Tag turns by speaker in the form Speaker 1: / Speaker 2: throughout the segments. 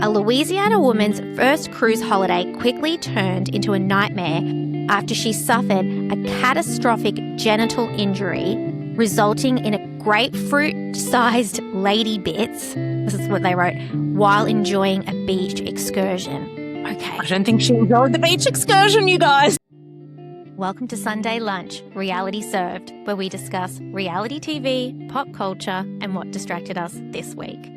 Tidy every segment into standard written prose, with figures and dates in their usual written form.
Speaker 1: A Louisiana woman's first cruise holiday quickly turned into a nightmare after she suffered a catastrophic genital injury, resulting in a grapefruit-sized lady bits, this is what they wrote, while enjoying a beach excursion. Okay.
Speaker 2: I don't think she enjoyed the beach excursion, you guys.
Speaker 1: Welcome to Sunday Lunch, Reality Served, where we discuss reality TV, pop culture, and what distracted us this week.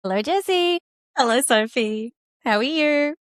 Speaker 1: Hello, Jessie.
Speaker 2: Hello, Sophie.
Speaker 1: How are you?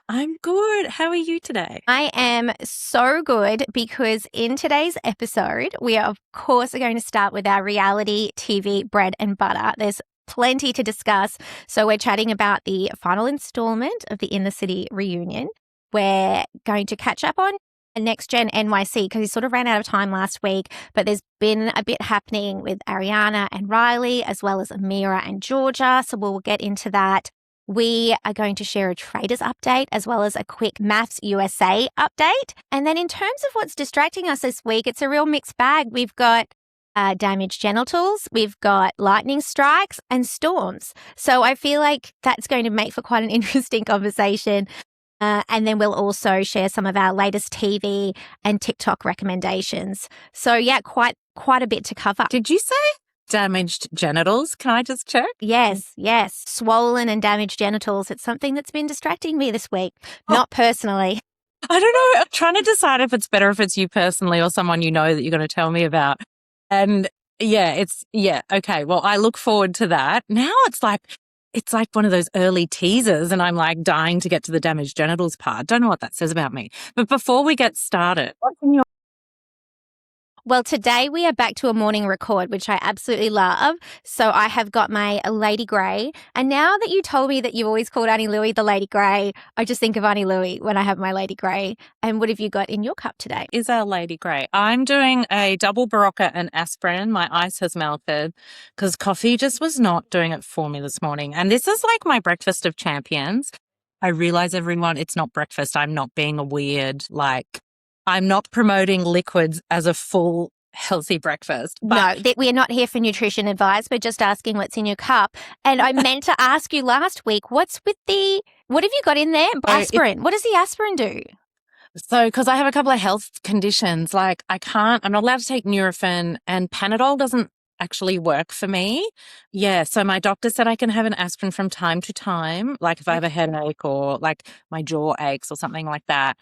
Speaker 2: I'm good. How are you today?
Speaker 1: I am so good because in today's episode, we are, of course, going to start with our reality TV bread and butter. There's plenty to discuss. So we're chatting about the final installment of the In the City reunion. We're going to catch up on next Gen NYC because he sort of ran out of time last week, but there's been a bit happening with Ariana and Riley as well as Amira and Georgia. So we'll get into that. We are going to share a Traitors update as well as a quick MAFS USA update. And then in terms of what's distracting us this week, it's a real mixed bag. We've got damaged genitals, we've got lightning strikes and storms. So I feel like that's going to make for quite an interesting conversation. And then we'll also share some of our latest TV and TikTok recommendations. So yeah, quite a bit to cover.
Speaker 2: Did you say damaged genitals? Can I just check?
Speaker 1: Yes. Swollen and damaged genitals. It's something that's been distracting me this week. Not personally.
Speaker 2: I don't know. I'm trying to decide if it's better if it's you personally or someone you know that you're going to tell me about. And okay. Well, I look forward to that. Now it's like one of those early teasers and I'm like dying to get to the damaged genitals part. Don't know what that says about me. But before we get started,
Speaker 1: Well, today we are back to a morning record, which I absolutely love. So I have got my Lady Grey. And now that you told me that you've always called Auntie Louie the Lady Grey, I just think of Auntie Louie when I have my Lady Grey. And what have you got in your cup today?
Speaker 2: Is our Lady Grey. I'm doing a double Barocca and aspirin. My ice has melted because coffee just was not doing it for me this morning. And this is like my breakfast of champions. I realize, everyone, it's not breakfast. I'm not being a weird, I'm not promoting liquids as a full healthy breakfast.
Speaker 1: But no, we are not here for nutrition advice. We're just asking what's in your cup. And I meant to ask you last week, what have you got in there? Aspirin. What does the aspirin do?
Speaker 2: So, because I have a couple of health conditions, I'm not allowed to take Nurofen and Panadol doesn't actually work for me. Yeah. So my doctor said I can have an aspirin from time to time, like if I have a headache or like my jaw aches or something like that.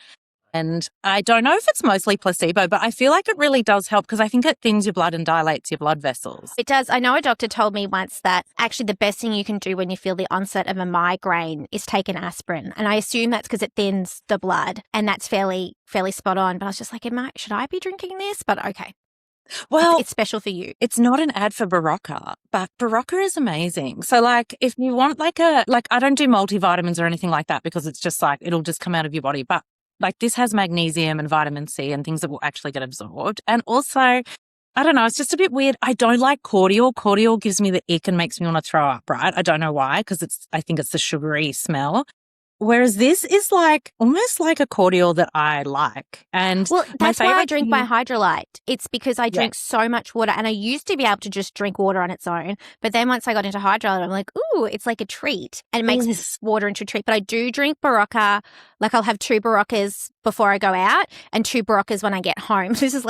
Speaker 2: And I don't know if it's mostly placebo, but I feel like it really does help because I think it thins your blood and dilates your blood vessels.
Speaker 1: It does. I know a doctor told me once that actually the best thing you can do when you feel the onset of a migraine is take an aspirin. And I assume that's because it thins the blood and that's fairly spot on. But I was just like, should I be drinking this? But okay.
Speaker 2: Well,
Speaker 1: it's special for you.
Speaker 2: It's not an ad for Barocca, but Barocca is amazing. So if you want I don't do multivitamins or anything like that because it's just it'll just come out of your body. But this has magnesium and vitamin C and things that will actually get absorbed. And also, I don't know, it's just a bit weird. I don't like cordial. Cordial gives me the ick and makes me want to throw up, right? I don't know why, because I think it's the sugary smell. Whereas this is almost like a cordial that I like. And
Speaker 1: that's why I drink my Hydrolyte. It's because I drink so much water and I used to be able to just drink water on its own. But then once I got into Hydrolyte, I'm like, ooh, it's like a treat. And it makes water into a treat. But I do drink Barocca. I'll have 2 Baroccas before I go out and 2 Baroccas when I get home. This is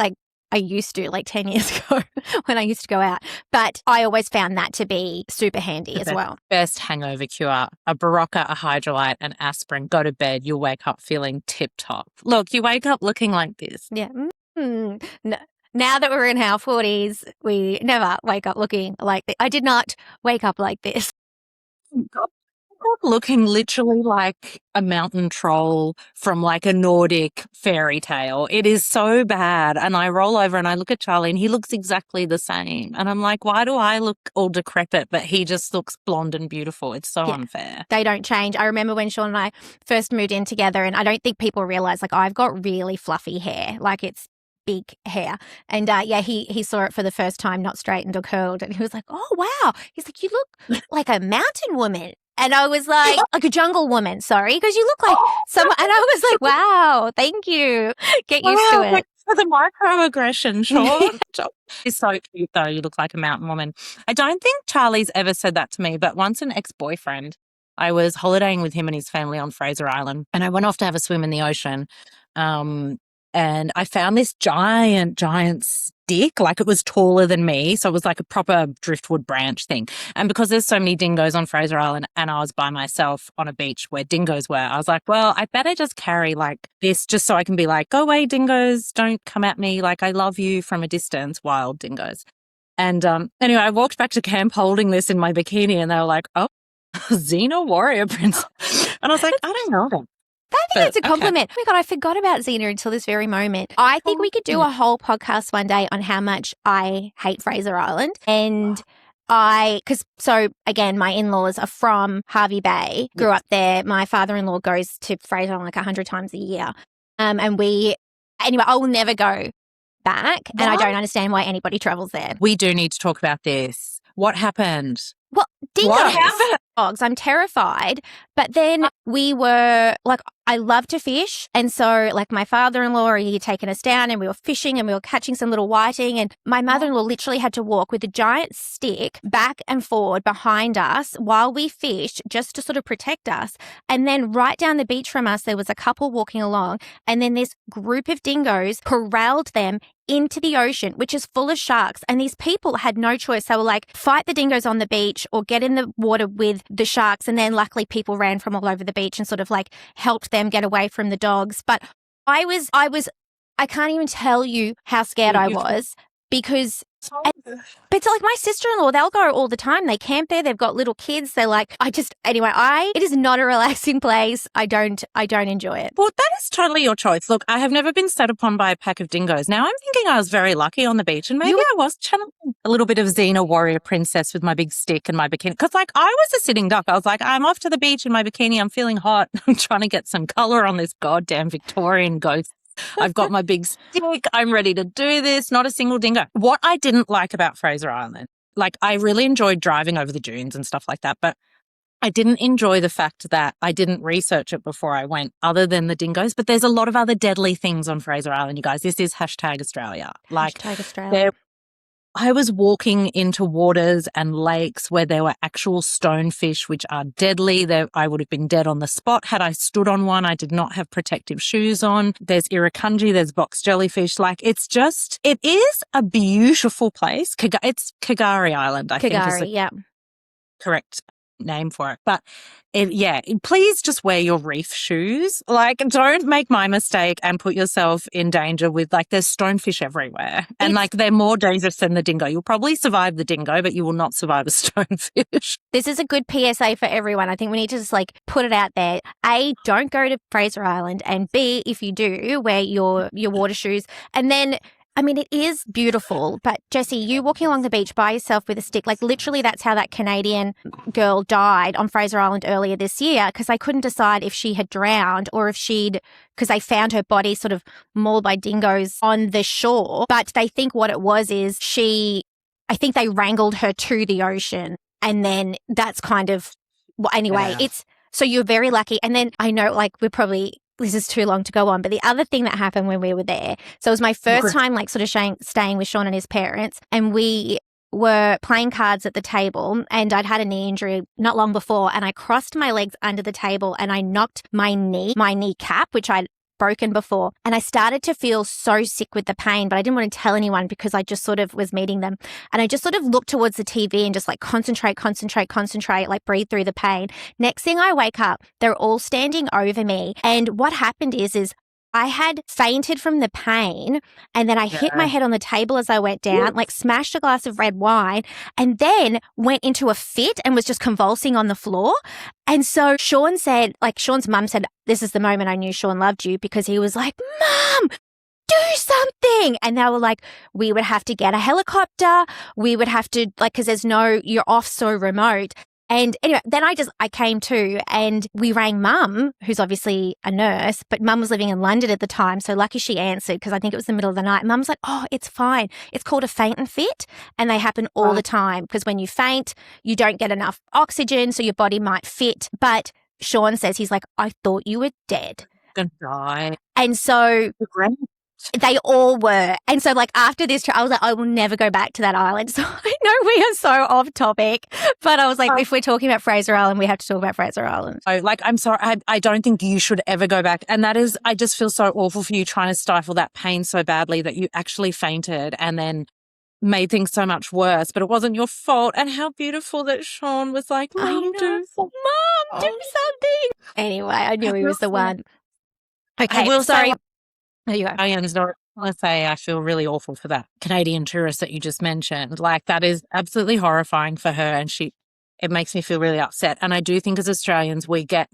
Speaker 1: I used to 10 years ago when I used to go out. But I always found that to be super handy as well.
Speaker 2: Best hangover cure, a Barocca, a Hydrolyte, an aspirin. Go to bed. You'll wake up feeling tip-top. Look, you wake up looking like this.
Speaker 1: Yeah. No. Now that we're in our 40s, we never wake up looking like this. I did not wake up like this.
Speaker 2: Looking literally like a mountain troll from a Nordic fairy tale. It is so bad. And I roll over and I look at Charlie and he looks exactly the same. And I'm like, why do I look all decrepit, but he just looks blonde and beautiful? It's so unfair.
Speaker 1: They don't change. I remember when Sean and I first moved in together and I don't think people realize I've got really fluffy hair. It's big hair. And he saw it for the first time, not straightened or curled. And he was like, oh, wow. He's like, you look like a mountain woman. And I was like a jungle woman, sorry, because you look like someone. And I was like, wow, thank you. Get used to it.
Speaker 2: For the microaggression, sure. He's so cute, though. You look like a mountain woman. I don't think Charlie's ever said that to me, but once an ex-boyfriend I was holidaying with him and his family on Fraser Island, and I went off to have a swim in the ocean. And I found this giant stick, like it was taller than me. So it was like a proper driftwood branch thing. And because there's so many dingoes on Fraser Island and I was by myself on a beach where dingoes were, I was like, well, I better just carry like this just so I can be like, go away, dingoes, don't come at me. Like, I love you from a distance, wild dingoes. And anyway, I walked back to camp holding this in my bikini and they were like, oh, Xena warrior princess. And I was like, I don't know them.
Speaker 1: I think that's a compliment. Okay. Oh my God, I forgot about Xena until this very moment. I think we could do a whole podcast one day on how much I hate Fraser Island. And so again, my in-laws are from Hervey Bay, grew up there. My father-in-law goes to Fraser Island like 100 times a year. Anyway, I will never go back. What? And I don't understand why anybody travels there.
Speaker 2: We do need to talk about this. What happened?
Speaker 1: Well, dingoes. Dogs. I'm terrified. But then we were like, I love to fish. And so like my father-in-law, he had taken us down and we were fishing and we were catching some little whiting. And my mother-in-law literally had to walk with a giant stick back and forward behind us while we fished just to sort of protect us. And then right down the beach from us, there was a couple walking along. And then this group of dingoes corralled them into the ocean, which is full of sharks. And these people had no choice. They were like, fight the dingoes on the beach or get in the water with the sharks. And then luckily people ran from all over the beach and sort of like helped them get away from the dogs. But I can't even tell you how scared I was because but it's like my sister-in-law, they'll go all the time. They camp there. They've got little kids. They're like, it is not a relaxing place. I don't enjoy it.
Speaker 2: Well, that is totally your choice. Look, I have never been set upon by a pack of dingoes. Now I'm thinking I was very lucky on the beach and maybe I was channeling a little bit of Xena warrior princess with my big stick and my bikini. Because like I was a sitting duck. I was like, I'm off to the beach in my bikini. I'm feeling hot. I'm trying to get some colour on this goddamn Victorian ghost. I've got my big stick. I'm ready to do this. Not a single dingo. What I didn't like about Fraser Island, like I really enjoyed driving over the dunes and stuff like that, but I didn't enjoy the fact that I didn't research it before I went other than the dingoes. But there's a lot of other deadly things on Fraser Island, you guys. This is #Australia. Like
Speaker 1: #Australia.
Speaker 2: I was walking into waters and lakes where there were actual stonefish, which are deadly. I would have been dead on the spot had I stood on one. I did not have protective shoes on. There's irukandji, there's box jellyfish. Like it is a beautiful place. It's Kagari Island, I think is the correct name for it. But please just wear your reef shoes. Like don't make my mistake and put yourself in danger with like there's stonefish everywhere. And like they're more dangerous than the dingo. You'll probably survive the dingo, but you will not survive a stonefish.
Speaker 1: This is a good PSA for everyone. I think we need to just like put it out there. A, don't go to Fraser Island, and B, if you do, wear your water shoes. And then I mean, it is beautiful, but Jessie, you walking along the beach by yourself with a stick, like literally that's how that Canadian girl died on Fraser Island earlier this year because they couldn't decide if she had drowned or if because they found her body sort of mauled by dingoes on the shore. But they think what it was is I think they wrangled her to the ocean and then that's kind of, so you're very lucky. And then I know like this is too long to go on, but the other thing that happened when we were there, so it was my first time like sort of staying with Sean and his parents, and we were playing cards at the table and I'd had a knee injury not long before and I crossed my legs under the table and I knocked my kneecap, which I'd broken before, and I started to feel so sick with the pain, but I didn't want to tell anyone because I just sort of was meeting them, and I just sort of looked towards the TV and just like concentrate, like breathe through the pain. Next thing I wake up, they're all standing over me, and what happened is I had fainted from the pain and then I hit my head on the table as I went down, like smashed a glass of red wine and then went into a fit and was just convulsing on the floor. And so Sean's mum said, this is the moment I knew Sean loved you, because he was like, Mum, do something. And they were like, we would have to get a helicopter. We would have to because you're off so remote. And anyway, then I came to and we rang Mum, who's obviously a nurse, but Mum was living in London at the time. So lucky she answered because I think it was the middle of the night. Mum's like, oh, it's fine. It's called a faint and fit. And they happen all the time because when you faint, you don't get enough oxygen. So your body might fit. But Sean says, he's like, I thought you were dead.
Speaker 2: Gonna die.
Speaker 1: And so They all were. And so like after this trip, I was like, I will never go back to that island. So I know we are so off topic, but I was like, if we're talking about Fraser Island, we have to talk about Fraser Island.
Speaker 2: Oh, like, I'm sorry. I don't think you should ever go back. And that is, I just feel so awful for you trying to stifle that pain so badly that you actually fainted and then made things so much worse, but it wasn't your fault. And how beautiful that Sean was like, Mom, do something.
Speaker 1: Anyway, I knew he was the one. Okay,
Speaker 2: I will
Speaker 1: sorry.
Speaker 2: say,
Speaker 1: There you go.
Speaker 2: let's say I feel really awful for that Canadian tourist that you just mentioned. Like, that is absolutely horrifying for her, and it makes me feel really upset. And I do think as Australians, we are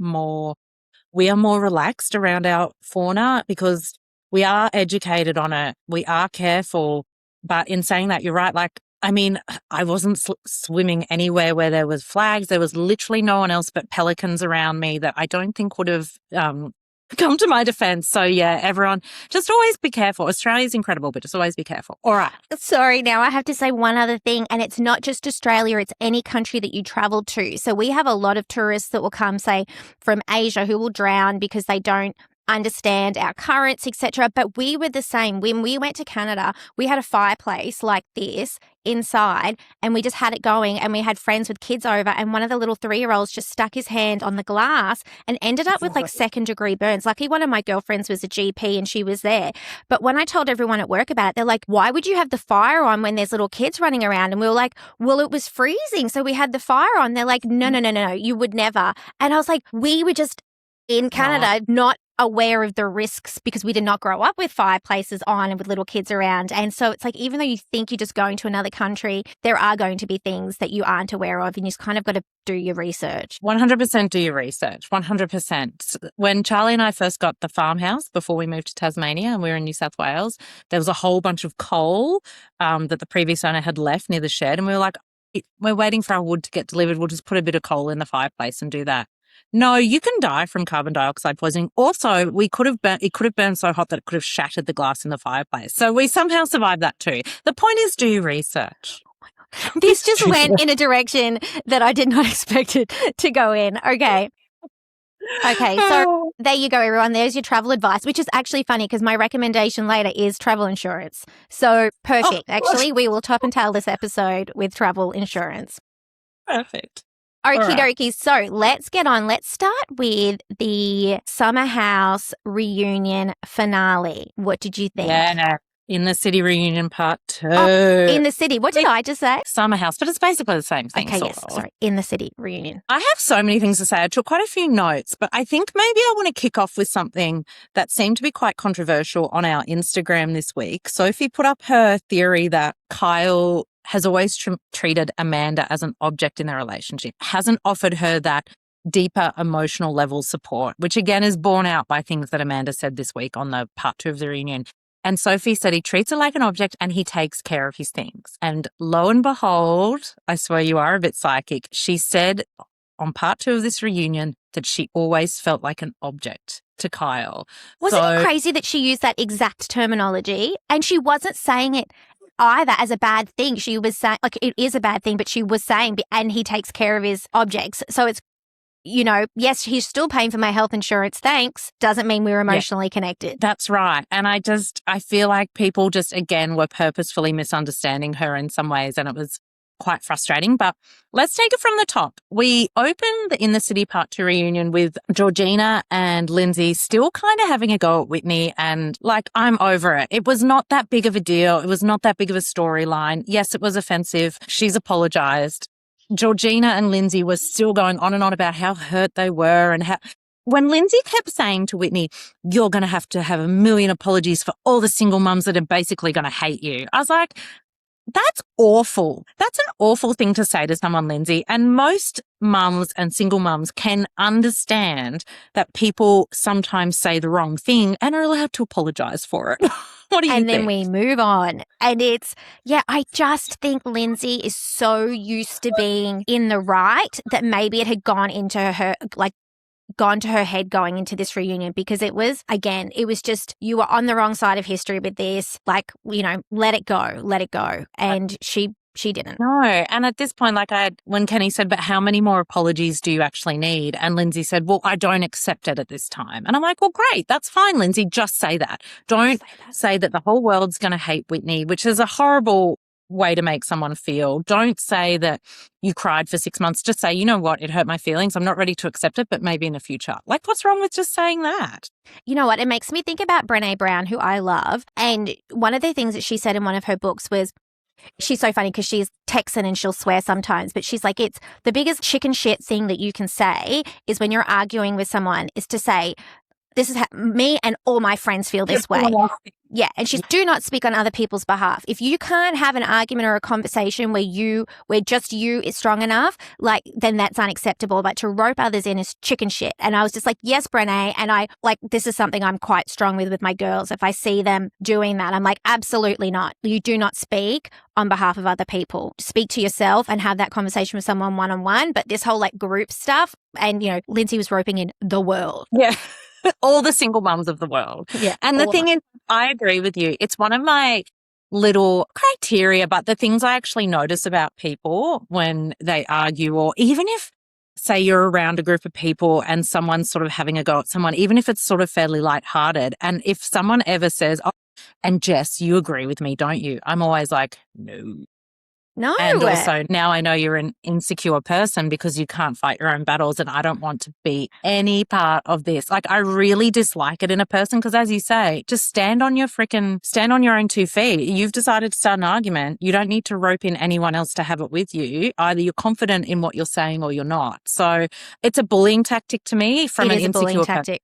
Speaker 2: more relaxed around our fauna because we are educated on it. We are careful. But in saying that, you're right. Like, I mean, I wasn't swimming anywhere where there was flags. There was literally no one else but pelicans around me that I don't think would have come to my defense. So yeah, everyone just always be careful. Australia's incredible, but just always be careful. All right.
Speaker 1: Sorry, now I have to say one other thing, and it's not just Australia, it's any country that you travel to. So we have a lot of tourists that will come, say, from Asia who will drown because they don't understand our currents, etc. But we were the same. When we went to Canada, we had a fireplace like this inside and we just had it going, and we had friends with kids over, and one of the little 3-year-olds just stuck his hand on the glass and ended up with like 2nd-degree burns. Lucky one of my girlfriends was a GP and she was there. But when I told everyone at work about it, they're like, why would you have the fire on when there's little kids running around? And we were like, well, it was freezing, so we had the fire on. They're like, no, you would never. And I was like, we were just in Canada, not aware of the risks because we did not grow up with fireplaces on and with little kids around. And so it's like, even though you think you're just going to another country, there are going to be things that you aren't aware of, and you just kind of got to do your research.
Speaker 2: 100% do your research, 100%. When Charlie and I first got the farmhouse before we moved to Tasmania and we were in New South Wales, there was a whole bunch of coal that the previous owner had left near the shed. And we were like, we're waiting for our wood to get delivered. We'll just put a bit of coal in the fireplace and do that. No, you can die from carbon dioxide poisoning. Also, it could have burned so hot that it could have shattered the glass in the fireplace. So we somehow survived that too. The point is, do your research.
Speaker 1: This just went in a direction that I did not expect it to go in. Okay. So there you go, everyone. There's your travel advice, which is actually funny because my recommendation later is travel insurance. So perfect. Actually, we will top and tail this episode with travel insurance.
Speaker 2: Perfect.
Speaker 1: Okie dokie. So let's get on. Let's start with the Summer House reunion finale. What did you think?
Speaker 2: Yeah, In the City reunion part 2.
Speaker 1: In the City. What did I just say?
Speaker 2: Summer House, but it's basically the same thing.
Speaker 1: Okay, yes. Sorry. In the City reunion.
Speaker 2: I have so many things to say. I took quite a few notes, but I think maybe I want to kick off with something that seemed to be quite controversial on our Instagram this week. Sophie put up her theory that Kyle has always treated Amanda as an object in their relationship, hasn't offered her that deeper emotional level support, which again is borne out by things that Amanda said this week on the part 2 of the reunion. And Sophie said he treats her like an object and he takes care of his things. And lo and behold, I swear you are a bit psychic, she said on part 2 of this reunion that she always felt like an object to Kyle.
Speaker 1: Wasn't it crazy that she used that exact terminology and she wasn't saying it either as a bad thing? She was saying, like, it is a bad thing, but she was saying, and he takes care of his objects. So it's, yes, he's still paying for my health insurance, thanks, doesn't mean we're emotionally connected.
Speaker 2: That's right. And I feel like people just, again, were purposefully misunderstanding her in some ways, and it was quite frustrating. But let's take it from the top. We opened the In the City Part 2 reunion with Georgina and Lindsay still kind of having a go at Whitney, and like, I'm over it. It was not that big of a deal. It was not that big of a storyline. Yes, it was offensive. She's apologized. Georgina and Lindsay were still going on and on about how hurt they were, and how when Lindsay kept saying to Whitney, you're going to have a million apologies for all the single mums that are basically going to hate you. I was like, that's awful. That's an awful thing to say to someone, Lindsay. And most mums and single mums can understand that people sometimes say the wrong thing and are allowed to apologize for it. What do you think?
Speaker 1: And then we move on. And I just think Lindsay is so used to being in the right that maybe it had gone to her head going into this reunion, because it was just, you were on the wrong side of history with this, let it go. And she She didn't.
Speaker 2: No. And at this point, when Kenny said, but how many more apologies do you actually need? And Lindsay said, well, I don't accept it at this time. And I'm like, well, great. That's fine, Lindsay. Just say that. Don't say that the whole world's going to hate Whitney, which is a horrible way to make someone feel. Don't say that you cried for 6 months. Just say, you know what? It hurt my feelings. I'm not ready to accept it, but maybe in the future. Like, what's wrong with just saying that?
Speaker 1: You know what? It makes me think about Brené Brown, who I love. And one of the things that she said in one of her books was, she's so funny because she's Texan and she'll swear sometimes, but she's like, it's the biggest chicken shit thing that you can say is when you're arguing with someone is to say, this is how me and all my friends feel this way. Yeah. And she's, do not speak on other people's behalf. If you can't have an argument or a conversation where just you is strong enough, like, then that's unacceptable. But to rope others in is chicken shit. And I was just like, yes, Brené. And this is something I'm quite strong with my girls. If I see them doing that, I'm like, absolutely not. You do not speak on behalf of other people. Speak to yourself and have that conversation with someone one-on-one. But this whole group stuff, and, Lindsay was roping in the world.
Speaker 2: Yeah. All the single mums of the world.
Speaker 1: Yeah.
Speaker 2: And the thing is, I agree with you. It's one of my little criteria, but the things I actually notice about people when they argue, or even if, say, you're around a group of people and someone's sort of having a go at someone, even if it's sort of fairly lighthearted, and if someone ever says, oh, and Jess, you agree with me, don't you? I'm always like, no.
Speaker 1: No.
Speaker 2: And also now I know you're an insecure person because you can't fight your own battles, and I don't want to be any part of this. I really dislike it in a person because, as you say, just stand on your own 2 feet. You've decided to start an argument. You don't need to rope in anyone else to have it with you. Either you're confident in what you're saying or you're not. So it's a bullying tactic to me from an insecure person.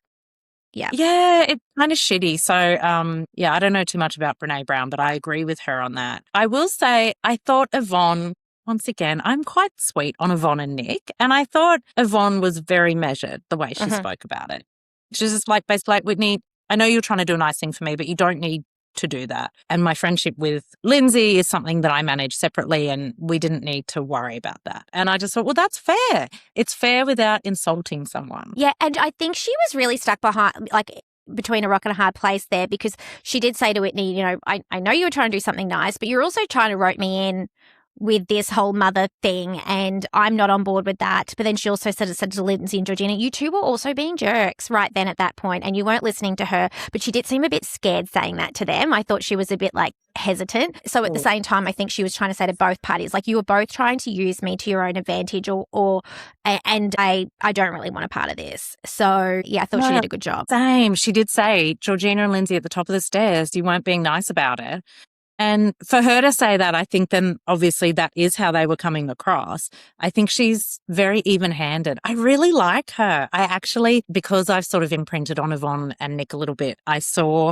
Speaker 1: Yeah.
Speaker 2: Yeah, it's kind of shitty. So, I don't know too much about Brené Brown, but I agree with her on that. I will say, I thought Yvonne, once again, I'm quite sweet on Yvonne and Nick, and I thought Yvonne was very measured the way she spoke about it. She's just basically like, Whitney, I know you're trying to do a nice thing for me, but you don't need to do that. And my friendship with Lindsay is something that I manage separately, and we didn't need to worry about that. And I just thought, well, that's fair. It's fair without insulting someone.
Speaker 1: Yeah. And I think she was really stuck between a rock and a hard place there, because she did say to Whitney, I know you were trying to do something nice, but you're also trying to rope me in with this whole mother thing, and I'm not on board with that. But then she also said to Lindsay and Georgina, you two were also being jerks right then at that point, and you weren't listening to her. But she did seem a bit scared saying that to them. I thought she was a bit hesitant. So at the same time, I think she was trying to say to both parties, you were both trying to use me to your own advantage, and I don't really want a part of this. So yeah, I thought she did a good job.
Speaker 2: Same. She did say, Georgina and Lindsay at the top of the stairs, you weren't being nice about it. And for her to say that, I think then obviously that is how they were coming across. I think she's very even-handed. I really like her. I actually, because I've sort of imprinted on Yvonne and Nick a little bit, I saw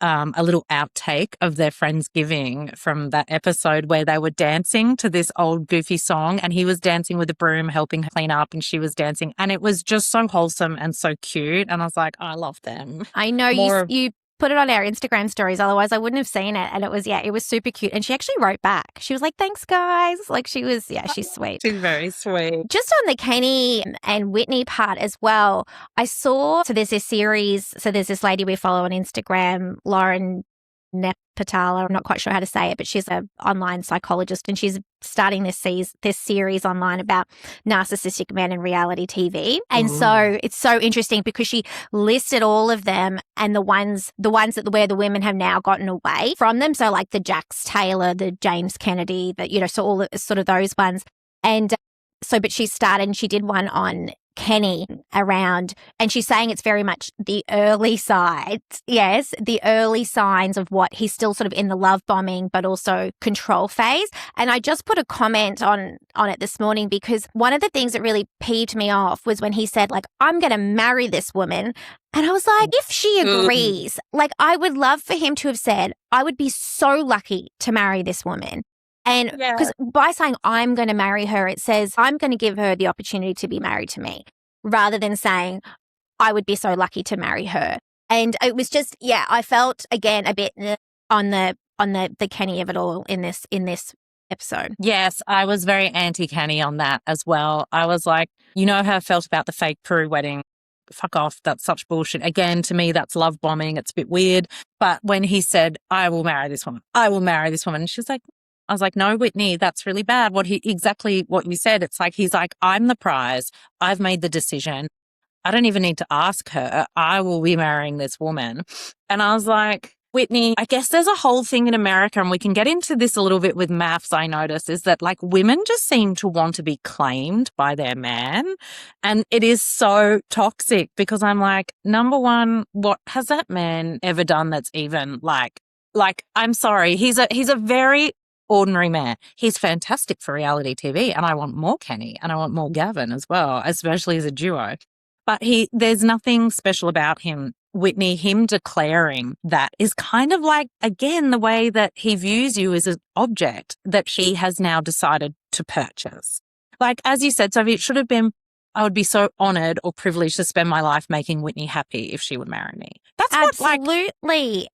Speaker 2: a little outtake of their Friendsgiving from that episode where they were dancing to this old goofy song, and he was dancing with a broom helping her clean up, and she was dancing. And it was just so wholesome and so cute. And I was like, I love them.
Speaker 1: I know you put it on our Instagram stories. Otherwise, I wouldn't have seen it. And it was super cute. And she actually wrote back. She was like, thanks, guys. She's sweet.
Speaker 2: She's very sweet.
Speaker 1: Just on the Kenny and Whitney part as well, I saw, there's this series, there's this lady we follow on Instagram, Lauren Nepatala, I'm not quite sure how to say it, but she's an online psychologist, and she's starting this series online about narcissistic men in reality TV. And so it's so interesting because she listed all of them, and the ones that where the women have now gotten away from them. So the Jax Taylor, the James Kennedy, so all the, sort of those ones. And but she started, and she did one on Kenny around, and she's saying it's very much the early signs, the early signs of what he's still sort of in the love bombing, but also control phase. And I just put a comment on it this morning, because one of the things that really peeved me off was when he said, I'm going to marry this woman. And I was like, if she agrees, I would love for him to have said, I would be so lucky to marry this woman. And because by saying I'm going to marry her, it says I'm going to give her the opportunity to be married to me, rather than saying I would be so lucky to marry her. And it was just, I felt again a bit on the Kenny of it all in this episode.
Speaker 2: Yes, I was very anti-Kenny on that as well. I was like, how I felt about the fake Peru wedding. Fuck off. That's such bullshit. Again, to me, that's love bombing. It's a bit weird. But when he said, I will marry this woman, and she's like, I was like, no, Whitney, that's really bad. Exactly what you said. It's like, he's like, I'm the prize. I've made the decision. I don't even need to ask her. I will be marrying this woman. And I was like, Whitney, I guess there's a whole thing in America, and we can get into this a little bit with MAFS, I notice, is that like women just seem to want to be claimed by their man. And it is so toxic because I'm like, number one, what has that man ever done that's even like, I'm sorry, he's a very ordinary man. He's fantastic for reality TV, and I want more Kenny and I want more Gavin as well, especially as a duo. But there's nothing special about him, Whitney. Him declaring that is kind of like, again, the way that he views you as an object that he has now decided to purchase. Like, as you said, Sophie, it should have been, I would be so honoured or privileged to spend my life making Whitney happy if she would marry me. That's
Speaker 1: absolutely.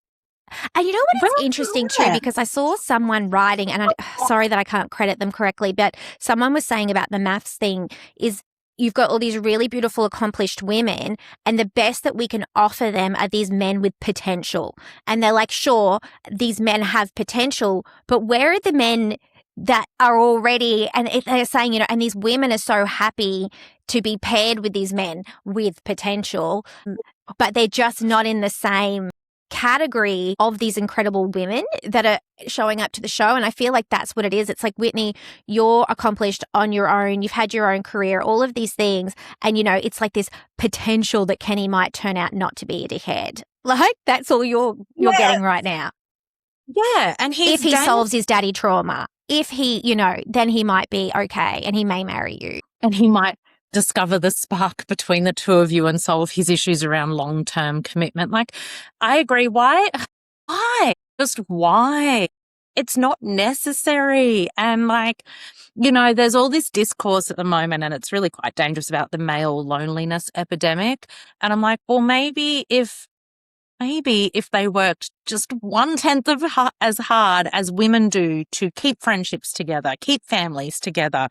Speaker 1: And you know what is interesting too, because I saw someone writing, and sorry that I can't credit them correctly, but someone was saying about the MAFS thing is, you've got all these really beautiful, accomplished women, and the best that we can offer them are these men with potential. And they're like, sure, these men have potential, but where are the men that are already, and they're saying, and these women are so happy to be paired with these men with potential, but they're just not in the same category of these incredible women that are showing up to the show. And I feel like that's what it is. It's like, Whitney, you're accomplished on your own. You've had your own career, all of these things. And, it's like this potential that Kenny might turn out not to be a dickhead. Like, that's all you're getting right now.
Speaker 2: Yeah. And
Speaker 1: if he solves his daddy trauma, if he, then he might be okay and he may marry you.
Speaker 2: And he might discover the spark between the two of you and solve his issues around long-term commitment. Like, I agree. Why? Just why? It's not necessary. And like, there's all this discourse at the moment, and it's really quite dangerous, about the male loneliness epidemic. And I'm like, well, maybe if they worked just 1/10 as hard as women do to keep friendships together, keep families together,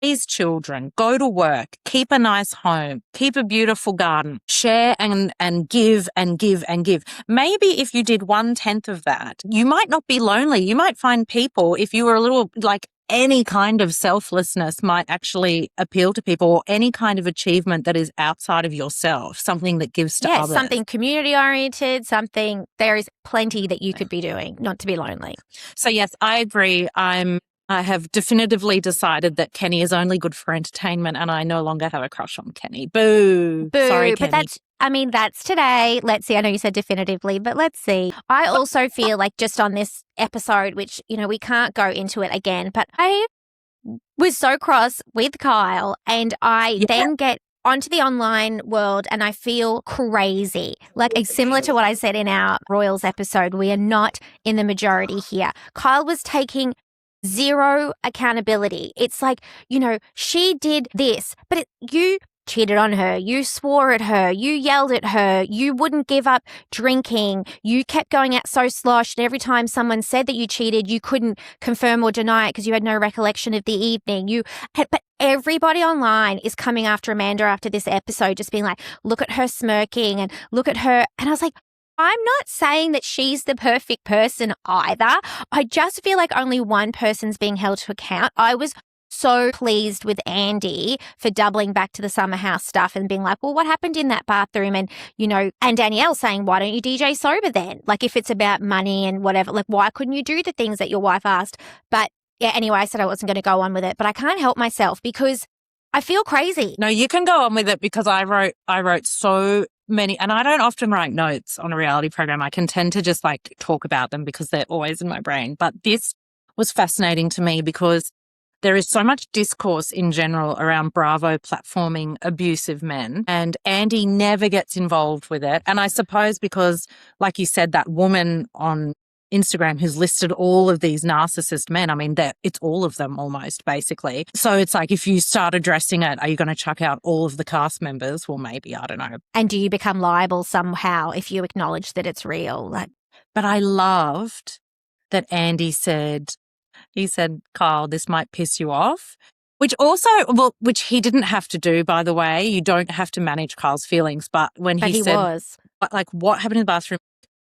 Speaker 2: raise children, go to work, keep a nice home, keep a beautiful garden, share and give and give and give. Maybe if you did 1/10 of that, you might not be lonely. You might find people, if you were a little, like, any kind of selflessness might actually appeal to people, or any kind of achievement that is outside of yourself, something that gives to others.
Speaker 1: Something community oriented, there is plenty that you could be doing, not to be lonely.
Speaker 2: So yes, I agree. I have definitively decided that Kenny is only good for entertainment, and I no longer have a crush on Kenny. Boo. Sorry, Kenny.
Speaker 1: But that's today. Let's see. I know you said definitively, but let's see. I also feel like, just on this episode, which, we can't go into it again, but I was so cross with Kyle, and I then get onto the online world and I feel crazy. Like, similar to what I said in our Royals episode, we are not in the majority here. Kyle was taking zero accountability. It's like, she did this, but you cheated on her, you swore at her, you yelled at her, you wouldn't give up drinking, you kept going out so sloshed, and every time someone said that you cheated, you couldn't confirm or deny it because you had no recollection of the evening. But everybody online is coming after Amanda after this episode, just being like, look at her smirking and look at her. And I was like, I'm not saying that she's the perfect person either. I just feel like only one person's being held to account. I was so pleased with Andy for doubling back to the summer house stuff and being like, well, what happened in that bathroom? And, and Danielle saying, why don't you DJ sober then? Like, if it's about money and whatever, like, why couldn't you do the things that your wife asked? But yeah, anyway, I said I wasn't going to go on with it, but I can't help myself because I feel crazy.
Speaker 2: No, you can go on with it, because I wrote so many, and I don't often write notes on a reality program. I can tend to just like talk about them because they're always in my brain. But this was fascinating to me because there is so much discourse in general around Bravo platforming abusive men, and Andy never gets involved with it. And I suppose because, like you said, that woman on Instagram who's listed all of these narcissist men, I mean, it's all of them almost, basically. So it's like, if you start addressing it, are you going to chuck out all of the cast members? Well, maybe, I don't know.
Speaker 1: And do you become liable somehow if you acknowledge that it's real?
Speaker 2: But I loved that Andy said, Kyle, this might piss you off, which he didn't have to do, by the way. You don't have to manage Kyle's feelings. But he said,
Speaker 1: was.
Speaker 2: But like, what happened in the bathroom?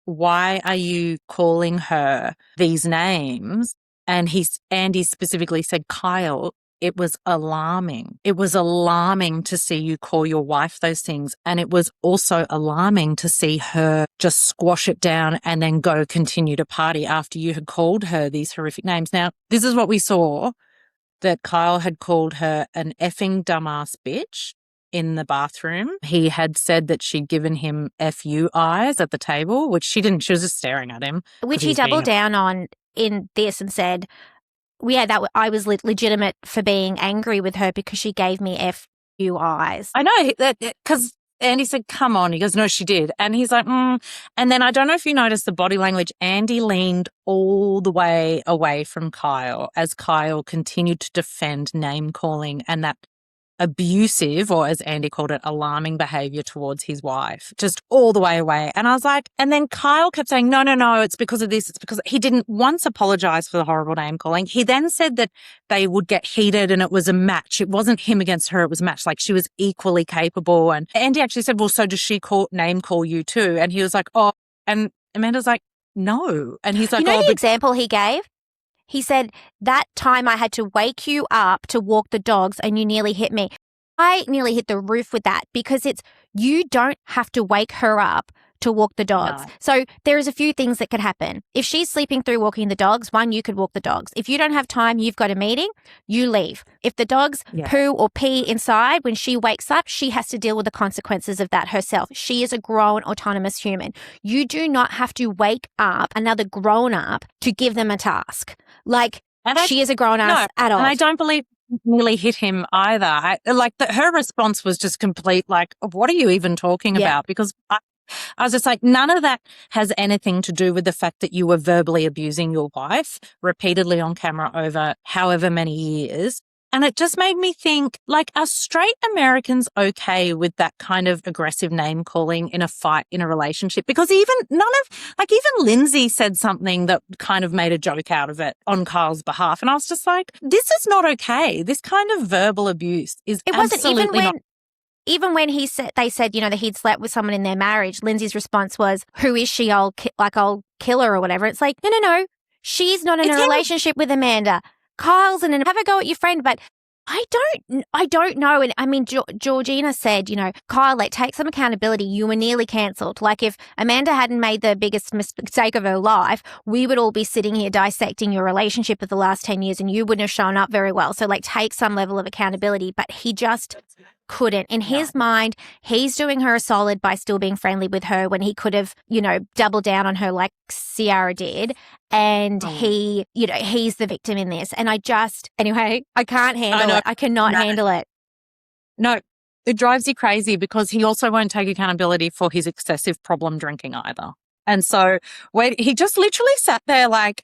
Speaker 2: Why are you calling her these names? And Andy specifically said, Kyle, it was alarming. It was alarming to see you call your wife those things. And it was also alarming to see her just squash it down and then go continue to party after you had called her these horrific names. Now, this is what we saw, that Kyle had called her an effing dumbass bitch in the bathroom. He had said that she'd given him FU eyes at the table, which she didn't. She was just staring at him.
Speaker 1: Which he doubled down on in this and said, that I was legitimate for being angry with her because she gave me FU eyes.
Speaker 2: I know, that because Andy said, come on. He goes, no, she did. And he's like, And then I don't know if you noticed the body language. Andy leaned all the way away from Kyle as Kyle continued to defend name calling and that abusive, or as Andy called it, alarming behavior towards his wife, just all the way away. And I was like, and then Kyle kept saying, no, it's because of this. It's because he didn't once apologize for the horrible name calling. He then said that they would get heated and it was a match. It wasn't him against her. It was a match. Like she was equally capable. And Andy actually said, well, so does she name call you too? And he was like, oh, and Amanda's like, no. And he's like,
Speaker 1: the example he gave? He said, that time I had to wake you up to walk the dogs and you nearly hit me. I nearly hit the roof with that because you don't have to wake her up to walk the dogs. No. So there's a few things that could happen. If she's sleeping through walking the dogs, one, you could walk the dogs. If you don't have time, you've got a meeting, you leave. If the dogs poo or pee inside, when she wakes up, she has to deal with the consequences of that herself. She is a grown, autonomous human. You do not have to wake up another grown-up to give them a task. Like, she is a grown-ass adult.
Speaker 2: And I don't believe nearly hit him either. Her response was just complete, like, what are you even talking about? Because I was just like, none of that has anything to do with the fact that you were verbally abusing your wife repeatedly on camera over however many years. And it just made me think, like, are straight Americans okay with that kind of aggressive name calling in a fight in a relationship? Because even Lindsay said something that kind of made a joke out of it on Kyle's behalf. And I was just like, this is not okay. This kind of verbal abuse is absolutely not.
Speaker 1: Even when they said, that he'd slept with someone in their marriage, Lindsay's response was, who is she? I'll kill her or whatever. It's like, no. She's not in a relationship with Amanda. Kyle's in, and have a go at your friend, but I don't know. And I mean, Georgina said, Kyle, take some accountability. You were nearly cancelled. Like, if Amanda hadn't made the biggest mistake of her life, we would all be sitting here dissecting your relationship of the last 10 years and you wouldn't have shown up very well. So take some level of accountability, but he just couldn't. In his mind, he's doing her a solid by still being friendly with her when he could have, doubled down on her like Ciara did. And he's the victim in this. And I can't handle it. I cannot handle it.
Speaker 2: No, it drives you crazy because he also won't take accountability for his excessive problem drinking either. And so he just literally sat there like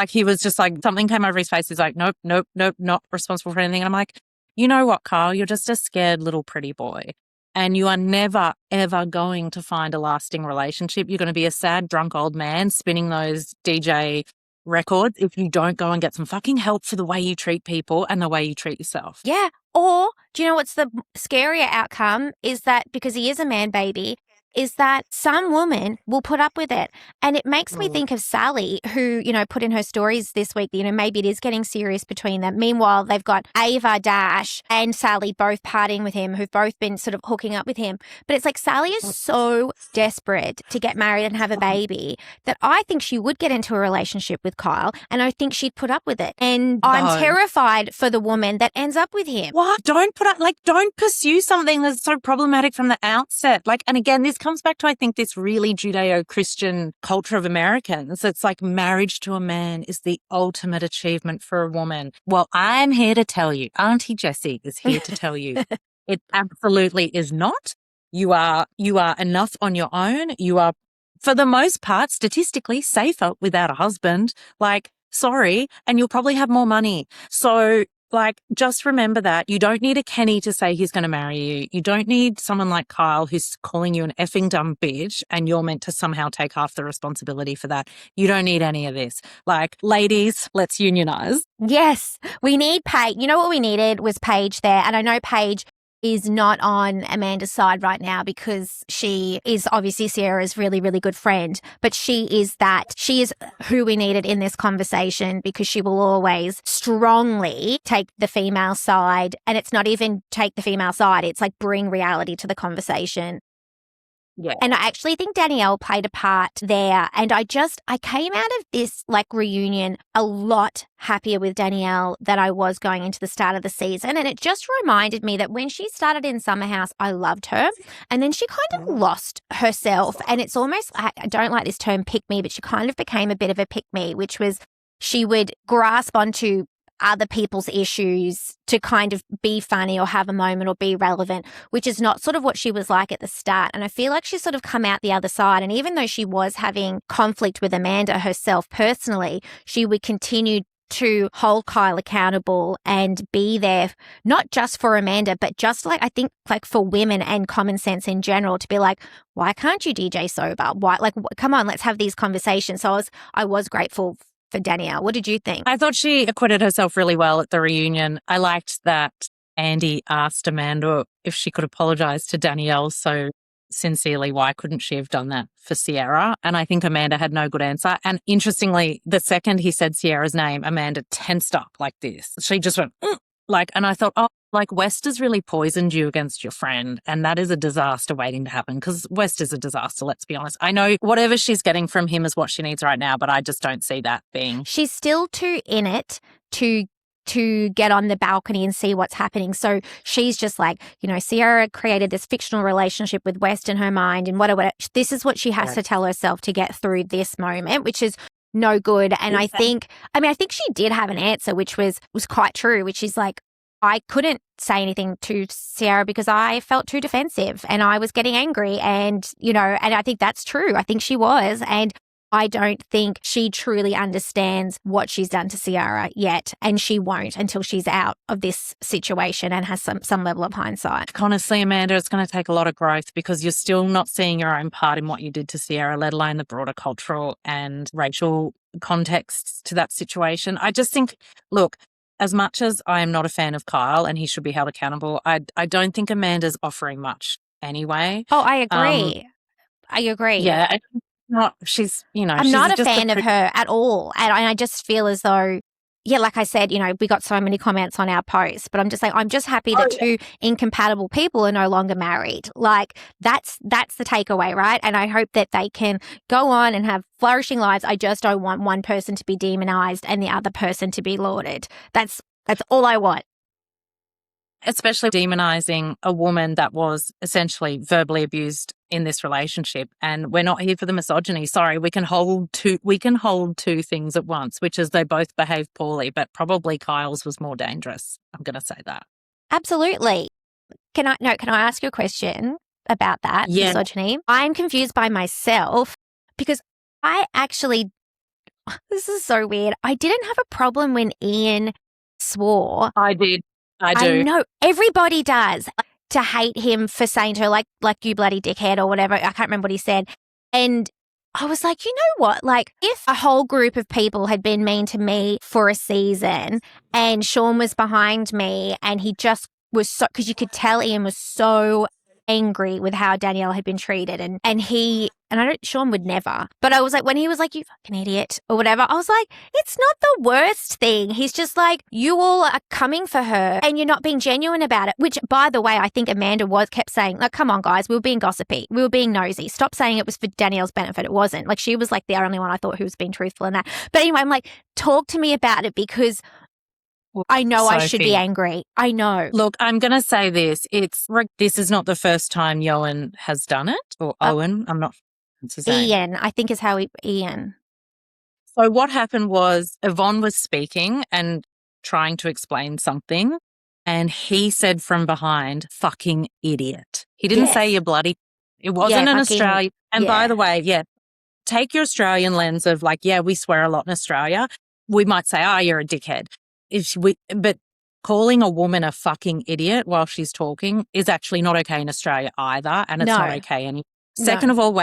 Speaker 2: he was just like, something came over his face. He's like, nope, not responsible for anything. And I'm like, you know what, Kyle, you're just a scared little pretty boy. And you are never, ever going to find a lasting relationship. You're going to be a sad, drunk old man spinning those DJ records if you don't go and get some fucking help for the way you treat people and the way you treat yourself.
Speaker 1: Yeah. Or, do you know what's the scarier outcome is that, because he is a man baby, is that some woman will put up with it. And it makes me think of Sally, who, put in her stories this week, maybe it is getting serious between them. Meanwhile, they've got Ava Dash and Sally both partying with him, who've both been sort of hooking up with him. But it's like Sally is so desperate to get married and have a baby that I think she would get into a relationship with Kyle, and I think she'd put up with it. And I'm terrified for the woman that ends up with him.
Speaker 2: What? Don't pursue something that's so problematic from the outset. And again, this comes back to, I think, this really Judeo-Christian culture of Americans. It's like marriage to a man is the ultimate achievement for a woman. Well, I'm here to tell you, Auntie Jessie is here to tell you, it absolutely is not. You are enough on your own. You are, for the most part, statistically safer without a husband. Sorry, and you'll probably have more money. So, just remember that. You don't need a Kenny to say he's going to marry you. You don't need someone like Kyle who's calling you an effing dumb bitch and you're meant to somehow take half the responsibility for that. You don't need any of this. Ladies, let's unionize.
Speaker 1: Yes, we need Paige. You know what we needed was Paige there. And I know Paige is not on Amanda's side right now because she is obviously Sierra's really, really good friend, but she is who we needed in this conversation because she will always strongly take the female side. And it's not even take the female side. It's like bring reality to the conversation.
Speaker 2: Yeah.
Speaker 1: And I actually think Danielle played a part there. And I came out of this like reunion a lot happier with Danielle than I was going into the start of the season. And it just reminded me that when she started in Summer House, I loved her. And then she kind of lost herself. And it's almost, I don't like this term pick me, but she kind of became a bit of a pick me, which was she would grasp onto other people's issues to kind of be funny or have a moment or be relevant, which is not sort of what she was like at the start. And I feel like she's sort of come out the other side. And even though she was having conflict with Amanda herself personally, she would continue to hold Kyle accountable and be there, not just for Amanda, but just like, I think like for women and common sense in general to be like, why can't you DJ sober? Why, like, come on, let's have these conversations. So I was grateful for Danielle. What did you think?
Speaker 2: I thought she acquitted herself really well at the reunion. I liked that Andy asked Amanda if she could apologize to Danielle so sincerely. Why couldn't she have done that for Sierra? And I think Amanda had no good answer. And interestingly, the second he said Sierra's name, Amanda tensed up like this. She just went, like, and I thought, oh, like West has really poisoned you against your friend. And that is a disaster waiting to happen because West is a disaster, let's be honest. I know whatever she's getting from him is what she needs right now, but I just don't see that being.
Speaker 1: She's still too in it to get on the balcony and see what's happening. So she's just like, you know, Sierra created this fictional relationship with West in her mind and whatever. This is what she has to tell herself to get through this moment, which is no good. And I think she did have an answer, which was quite true, which is like, I couldn't say anything to Sierra because I felt too defensive and I was getting angry and, you know, and I think that's true. I think she was. And I don't think she truly understands what she's done to Sierra yet. And she won't until she's out of this situation and has some level of hindsight.
Speaker 2: Honestly, Amanda, it's going to take a lot of growth because you're still not seeing your own part in what you did to Sierra, let alone the broader cultural and racial contexts to that situation. I just think, look, as much as I am not a fan of Kyle and he should be held accountable, I don't think Amanda's offering much anyway.
Speaker 1: Oh, I agree. I agree.
Speaker 2: Yeah. She's, you know,
Speaker 1: I'm not a fan of her at all. And I just feel as though, yeah, like I said, you know, we got so many comments on our post, but I'm just like, I'm just happy that two incompatible people are no longer married. Like that's the takeaway, right? And I hope that they can go on and have flourishing lives. I just don't want one person to be demonized and the other person to be lauded. That's all I want.
Speaker 2: Especially demonizing a woman that was essentially verbally abused in this relationship. And we're not here for the misogyny. Sorry, we can hold two things at once, which is they both behaved poorly, but probably Kyle's was more dangerous. I'm going to say that.
Speaker 1: Absolutely. Can I ask you a question about that misogyny? I'm confused by myself because I actually, this is so weird. I didn't have a problem when Ian swore.
Speaker 2: I did. I do.
Speaker 1: I know. Everybody does. To hate him for saying to her, like you bloody dickhead or whatever. I can't remember what he said. And I was like, you know what? Like, if a whole group of people had been mean to me for a season and Sean was behind me and he just was so, because you could tell Ian was so angry with how Danielle had been treated Sean would never, but I was like, when he was like, you fucking idiot or whatever, I was like, it's not the worst thing. He's just like, you all are coming for her and you're not being genuine about it, which by the way, I think Amanda kept saying like, come on guys, we were being gossipy. We were being nosy. Stop saying it was for Danielle's benefit. It wasn't. Like she was like the only one I thought who was being truthful in that. But anyway, I'm like, talk to me about it because I know Sophie. I should be angry. I know.
Speaker 2: Look, I'm going to say this. This is not the first time Yoan has done it or Owen. I'm not.
Speaker 1: Ian, I think is how Ian.
Speaker 2: So what happened was Yvonne was speaking and trying to explain something and he said from behind, fucking idiot. He didn't say you bloody. It wasn't an Australian. And by the way, take your Australian lens of like, we swear a lot in Australia. We might say, you're a dickhead. But calling a woman a fucking idiot while she's talking is actually not okay in Australia either. And it's not okay. Second of all,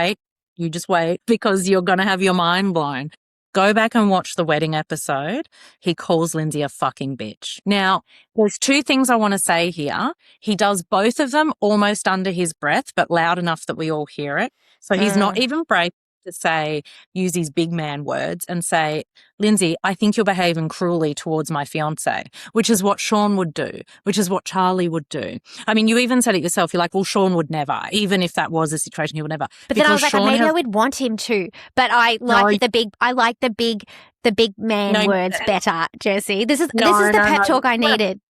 Speaker 2: you just wait because you're going to have your mind blown. Go back and watch the wedding episode. He calls Lindsay a fucking bitch. Now, there's two things I want to say here. He does both of them almost under his breath, but loud enough that we all hear it. So he's not even brave to say, use his big man words and say, Lindsay, I think you're behaving cruelly towards my fiance, which is what Sean would do, which is what Charlie would do. I mean, you even said it yourself. You're like, well, Sean would never, even if that was a situation, he would never.
Speaker 1: But then I was like, maybe I would want him to. But I like the big man words better, Jessie. This is the pep talk I needed.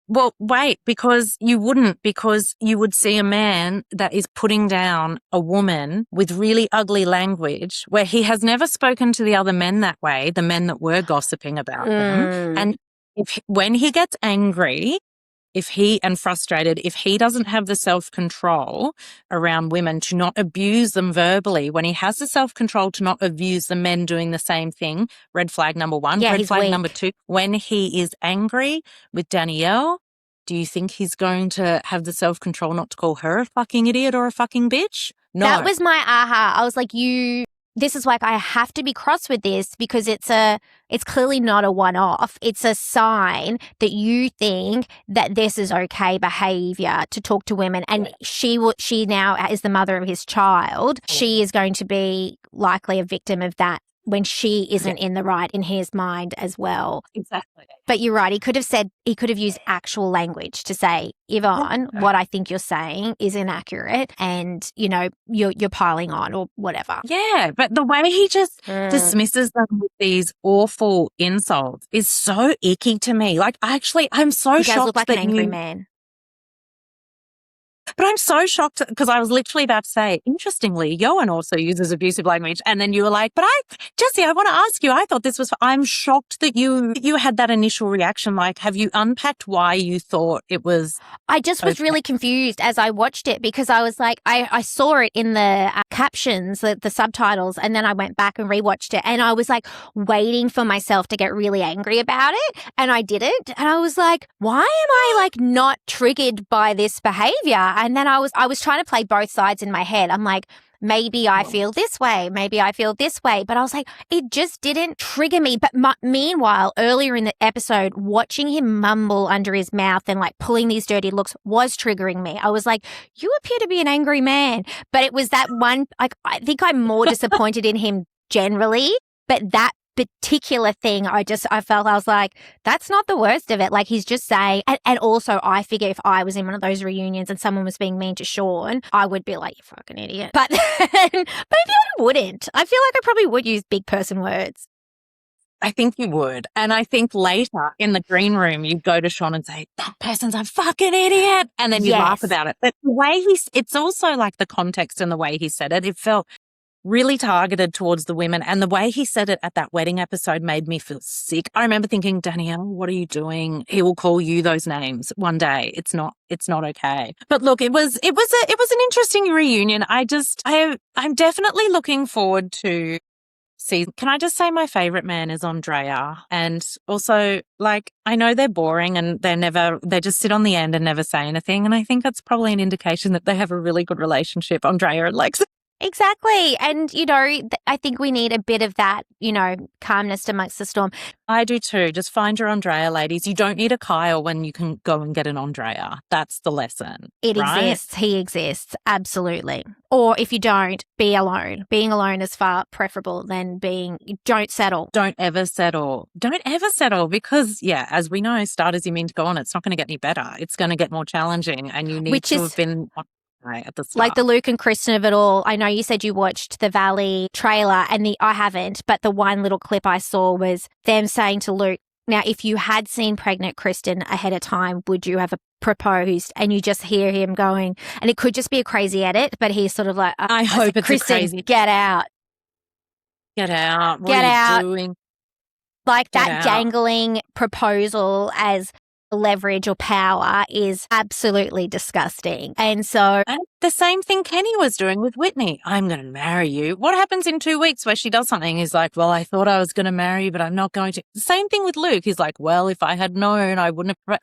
Speaker 2: Well, wait, because you wouldn't, because you would see a man that is putting down a woman with really ugly language where he has never spoken to the other men that way, the men that were gossiping about them. And when he gets angry, and frustrated, if he doesn't have the self-control around women to not abuse them verbally, when he has the self-control to not abuse the men doing the same thing, red flag number one.
Speaker 1: Yeah,
Speaker 2: red flag
Speaker 1: weak.
Speaker 2: number two, when he is angry with Danielle, do you think he's going to have the self-control not to call her a fucking idiot or a fucking bitch? No.
Speaker 1: That was my aha. I was like, this is like, I have to be cross with this because it's clearly not a one-off. It's a sign that you think that this is okay behavior to talk to women. And she now is the mother of his child. She is going to be likely a victim of that when she isn't in the right in his mind as well.
Speaker 2: Exactly.
Speaker 1: But you're right. He could have used actual language to say, Yvonne, what I think you're saying is inaccurate and, you're piling on or whatever.
Speaker 2: Yeah, but the way he just dismisses them with these awful insults is so icky to me. Like, I'm so shocked.
Speaker 1: He does look like
Speaker 2: that
Speaker 1: an angry man.
Speaker 2: But I'm so shocked because I was literally about to say, interestingly, Johan also uses abusive language. And then you were like, Jessie, I want to ask you, I thought this was, I'm shocked that you had that initial reaction. Like, have you unpacked why you thought it was?
Speaker 1: I just was really confused as I watched it because I was like, I saw it in the captions, the subtitles, and then I went back and rewatched it. And I was like waiting for myself to get really angry about it. And I didn't. And I was like, why am I like not triggered by this behavior? And then I was trying to play both sides in my head. I'm like, maybe I feel this way, maybe I feel this way. But I was like, it just didn't trigger me. But meanwhile, earlier in the episode, watching him mumble under his mouth and like pulling these dirty looks was triggering me. I was like, you appear to be an angry man. But it was that one, like, I think I'm more disappointed in him generally, but that particular thing, I felt, I was like, that's not the worst of it. Like, he's just saying, and also I figure if I was in one of those reunions and someone was being mean to Sean, I would be like, you fucking idiot. But maybe I wouldn't. I feel like I probably would use big person words.
Speaker 2: I think you would. And I think later in the green room, you'd go to Sean and say, that person's a fucking idiot. And then you laugh about it. But the way it's also like the context and the way he said it felt really targeted towards the women. And the way he said it at that wedding episode made me feel sick. I remember thinking, Danielle, what are you doing? He will call you those names one day. It's not okay. But look, it was an interesting reunion. I'm definitely looking forward to see. Can I just say my favorite man is Andrea? And also, like, I know they're boring and they just sit on the end and never say anything. And I think that's probably an indication that they have a really good relationship, Andrea and Lex.
Speaker 1: Exactly. And, I think we need a bit of that, calmness amongst the storm.
Speaker 2: I do too. Just find your Andrea, ladies. You don't need a Kyle when you can go and get an Andrea. That's the lesson.
Speaker 1: It exists. He exists. Absolutely. Or if you don't, be alone. Being alone is far preferable than don't settle.
Speaker 2: Don't ever settle. Don't ever settle because, as we know, start as you mean to go on. It's not going to get any better. It's going to get more challenging and you need to have been at the start.
Speaker 1: Like the Luke and Kristen of it all. I know you said you watched the Valley trailer and I haven't, but the one little clip I saw was them saying to Luke, now, if you had seen pregnant Kristen ahead of time, would you have proposed? And you just hear him going, and it could just be a crazy edit, but he's sort of like,
Speaker 2: I hope it's
Speaker 1: Kristen,
Speaker 2: crazy.
Speaker 1: Get out.
Speaker 2: Get out. What
Speaker 1: get
Speaker 2: are
Speaker 1: out.
Speaker 2: You doing?
Speaker 1: Like get that out. Dangling proposal as leverage or power is absolutely disgusting. And
Speaker 2: the same thing Kenny was doing with Whitney. I'm going to marry you. What happens in 2 weeks where she does something? He's like, well, I thought I was going to marry you, but I'm not going to. The same thing with Luke. He's like, well, if I had known, I wouldn't have.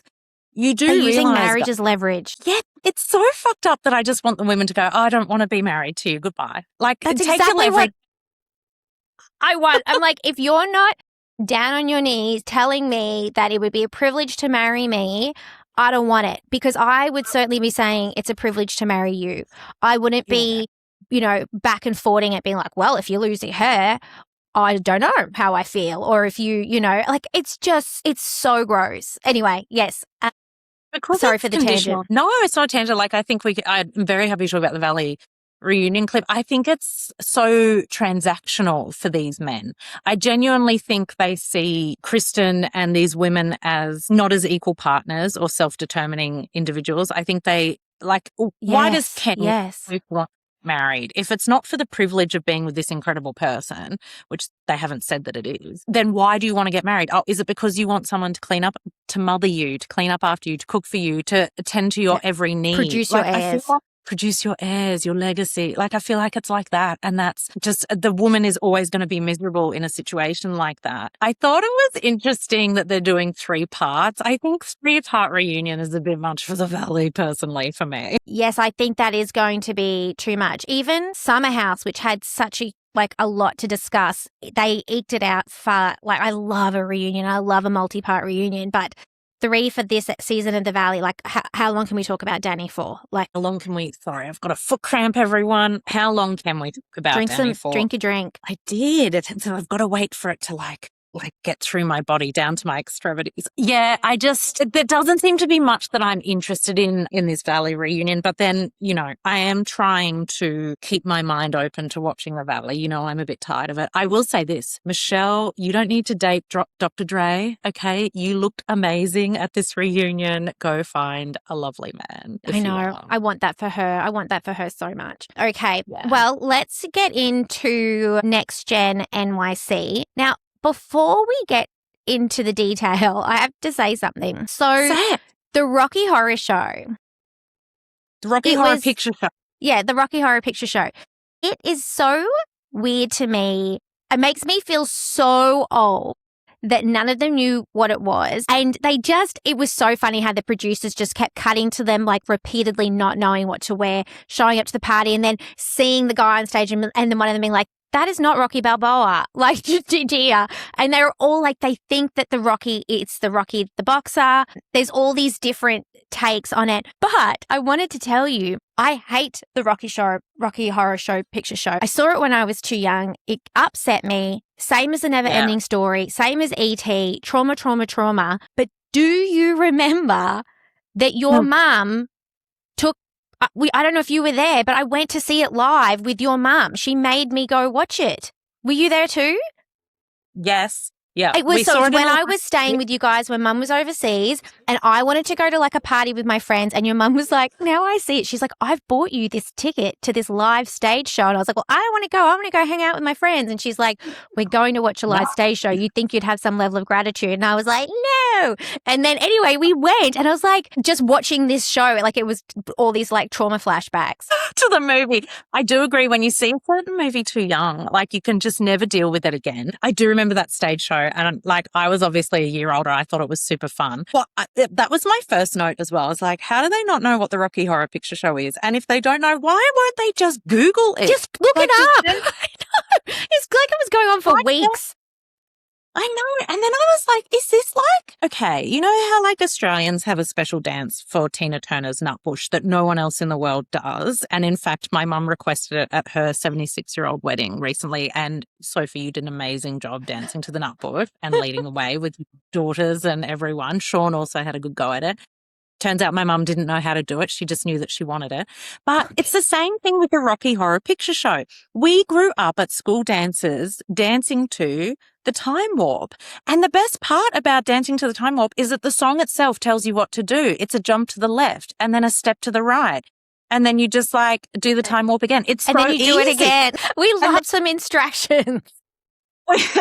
Speaker 2: You do realize
Speaker 1: using marriage as leverage.
Speaker 2: Yeah, it's so fucked up that I just want the women to go, I don't want to be married to you. Goodbye. Like,
Speaker 1: that's
Speaker 2: take
Speaker 1: exactly
Speaker 2: your leverage.
Speaker 1: I'm like, if you're not down on your knees telling me that it would be a privilege to marry me, I don't want it, because I would certainly be saying it's a privilege to marry you. I wouldn't be, back and forthing it, being like, well, if you're losing her, I don't know how I feel. Or if like, it's so gross. Anyway, yes. Sorry for the tangent.
Speaker 2: No, it's not a tangent. Like, I think I'm very happy to talk about the Valley reunion clip. I think it's so transactional for these men. I genuinely think they see Kristen and these women as not as equal partners or self-determining individuals. I think they why does Ken want married? If it's not for the privilege of being with this incredible person, which they haven't said that it is, then why do you want to get married? Oh, is it because you want someone to clean up, to mother you, to clean up after you, to cook for you, to attend to your every need?
Speaker 1: Produce your heirs.
Speaker 2: Produce your heirs, your legacy. Like, I feel like it's like that. And that's just, the woman is always going to be miserable in a situation like that. I thought it was interesting that they're doing 3 parts. I think 3-part reunion is a bit much for the Valley, personally, for me.
Speaker 1: Yes, I think that is going to be too much. Even Summer House, which had such a lot to discuss, they eked it out far. Like, I love a reunion. I love a multi-part reunion, but 3 for this season of the Valley. Like, how long can we talk about Danny for? Like,
Speaker 2: how long can we? Sorry, I've got a foot cramp, everyone. How long can we talk about Danny for?
Speaker 1: Drink a drink.
Speaker 2: I did. So I've got to wait for it to get through my body down to my extremities. Yeah, there doesn't seem to be much that I'm interested in this Valley reunion. But then, I am trying to keep my mind open to watching the Valley. I'm a bit tired of it. I will say this, Michelle, you don't need to date Dr. Dre, okay? You looked amazing at this reunion. Go find a lovely man.
Speaker 1: I know. I want that for her. I want that for her so much. Okay, Well, let's get into Next Gen NYC. Now, before we get into the detail, I have to say something. So, the Rocky Horror Show.
Speaker 2: The Rocky Horror Picture Show.
Speaker 1: Yeah, the Rocky Horror Picture Show. It is so weird to me. It makes me feel so old that none of them knew what it was. And it was so funny how the producers just kept cutting to them, like, repeatedly not knowing what to wear, showing up to the party, and then seeing the guy on stage and then one of them being like, that is not Rocky Balboa, like, dear. And they're all like, they think that it's the Rocky the boxer. There's all these different takes on it. But I wanted to tell you, I hate the Rocky Horror Show Picture Show. I saw it when I was too young. It upset me. Same as the Never Ending Story. Same as E.T. Trauma, trauma, trauma. But do you remember that your mum took, I don't know if you were there, but I went to see it live with your mum. She made me go watch it. Were you there too?
Speaker 2: Yes. Yeah.
Speaker 1: It was when I was staying with you guys when mum was overseas and I wanted to go to like a party with my friends and your mum was like, now I see it. She's like, I've bought you this ticket to this live stage show. And I was like, well, I don't want to go. I want to go hang out with my friends. And she's like, we're going to watch a live stage show. You'd think you'd have some level of gratitude. And I was like, no. And then anyway, we went and I was like, just watching this show, like it was all these like trauma flashbacks.
Speaker 2: To the movie. I do agree, when you see a certain movie too young, like, you can just never deal with it again. I do remember that stage show. And like, I was obviously a year older. I thought it was super fun. Well, that was my first note as well. I was like, how do they not know what the Rocky Horror Picture Show is? And if they don't know, why won't they just Google it?
Speaker 1: Just look it up. I know. It's like it was going on for weeks.
Speaker 2: I know. And then I was like, is this like, okay, you know how like Australians have a special dance for Tina Turner's Nutbush that no one else in the world does? And in fact, my mum requested it at her 76-year-old wedding recently. And Sophie, you did an amazing job dancing to the Nutbush and leading the way with your daughters and everyone. Sean also had a good go at it. Turns out my mum didn't know how to do it. She just knew that she wanted it. But it's the same thing with the Rocky Horror Picture Show. We grew up at school dances dancing to the Time Warp. And the best part about dancing to the Time Warp is that the song itself tells you what to do. It's a jump to the left and then a step to the right. And then you just like do the Time Warp again. It's
Speaker 1: and
Speaker 2: so
Speaker 1: then you do it again. We love some instructions.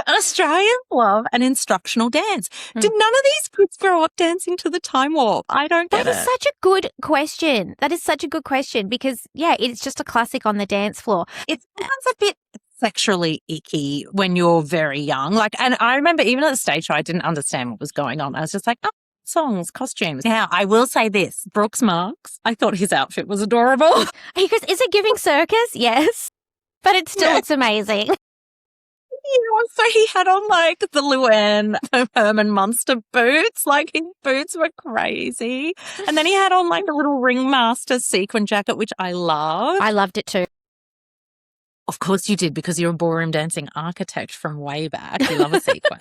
Speaker 2: Australians love an instructional dance. Did none of these kids grow up dancing to the Time Warp? I don't get it.
Speaker 1: That is such a good question. That is such a good question because, yeah, it's just a classic on the dance floor.
Speaker 2: It sounds a bit sexually icky when you're very young. Like, and I remember even at the stage show, I didn't understand what was going on. I was just like, oh, songs, costumes. Now, I will say this. Brooks Marks, I thought his outfit was adorable.
Speaker 1: He goes, is it giving circus? Yes. But it still looks amazing.
Speaker 2: So he had on like the Luann, the Herman Munster boots. Like his boots were crazy. And then he had on like a little ringmaster sequin jacket, which I love.
Speaker 1: I loved it too.
Speaker 2: Of course you did, because you're a ballroom dancing architect from way back. You love a sequin.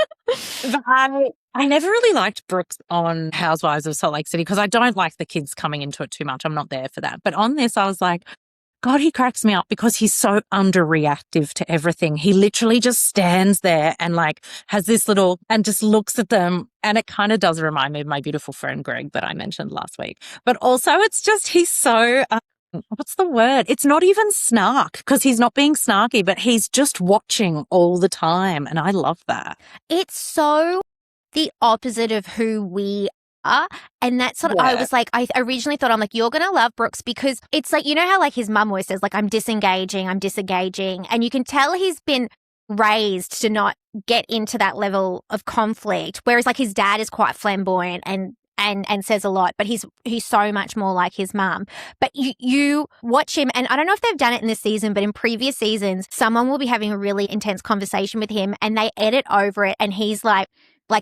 Speaker 2: But I never really liked Brooks on Housewives of Salt Lake City because I don't like the kids coming into it too much. I'm not there for that. But on this, I was like, God, he cracks me up because he's so underreactive to everything. He literally just stands there and like has this little and just looks at them. And it kind of does remind me of my beautiful friend Greg that I mentioned last week. But also it's just he's so what's the word? It's not even snark because he's not being snarky, but he's just watching all the time. And I love that.
Speaker 1: It's so the opposite of who we are. And that's what I was like, I originally thought, I'm like, you're going to love Brooks because it's like, you know how like his mum always says, like, I'm disengaging. And you can tell he's been raised to not get into that level of conflict. Whereas like his dad is quite flamboyant and says a lot, but he's so much more like his mum. But you watch him, and I don't know if they've done it in this season, but in previous seasons, someone will be having a really intense conversation with him and they edit over it and he's like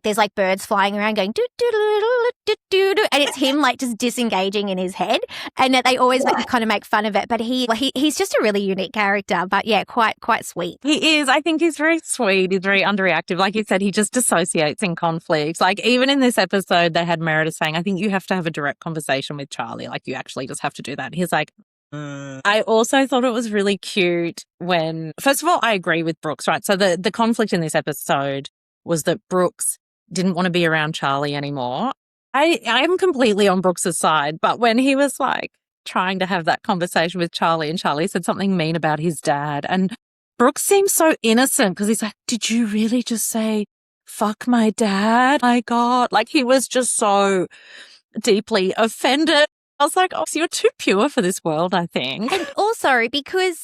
Speaker 1: there's like birds flying around going do do do do do do, and it's him like just disengaging in his head, and that they always kind of make fun of it. But he's just a really unique character. But yeah, quite sweet.
Speaker 2: He is. I think he's very sweet. He's very underreactive. Like you said, he just dissociates in conflicts. Like even in this episode, they had Meredith saying, "I think you have to have a direct conversation with Charlie. Like you actually just have to do that." And he's like. I also thought it was really cute when, first of all, I agree with Brooks, right? So the conflict in this episode was that Brooks didn't want to be around Charlie anymore. I am completely on Brooks's side, but when he was like trying to have that conversation with Charlie and Charlie said something mean about his dad, and Brooks seems so innocent because he's like, did you really just say, fuck my dad? My God. Like he was just so deeply offended. I was like, oh, so you're too pure for this world, I think.
Speaker 1: And also because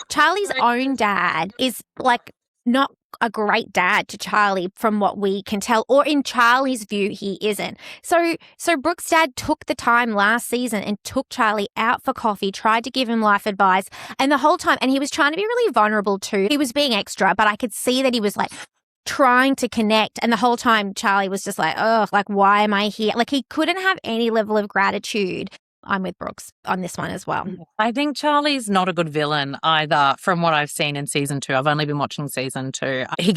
Speaker 1: Charlie's own dad is like not a great dad to Charlie from what we can tell, or in Charlie's view, he isn't. So Brooke's dad took the time last season and took Charlie out for coffee, tried to give him life advice, and the whole time, and he was trying to be really vulnerable too. He was being extra, but I could see that he was like trying to connect, and the whole time Charlie was just like, oh, like, why am I here? Like he couldn't have any level of gratitude. I'm with Brooks on this one as well.
Speaker 2: I think Charlie's not a good villain either from what I've seen in season 2. I've only been watching season 2. He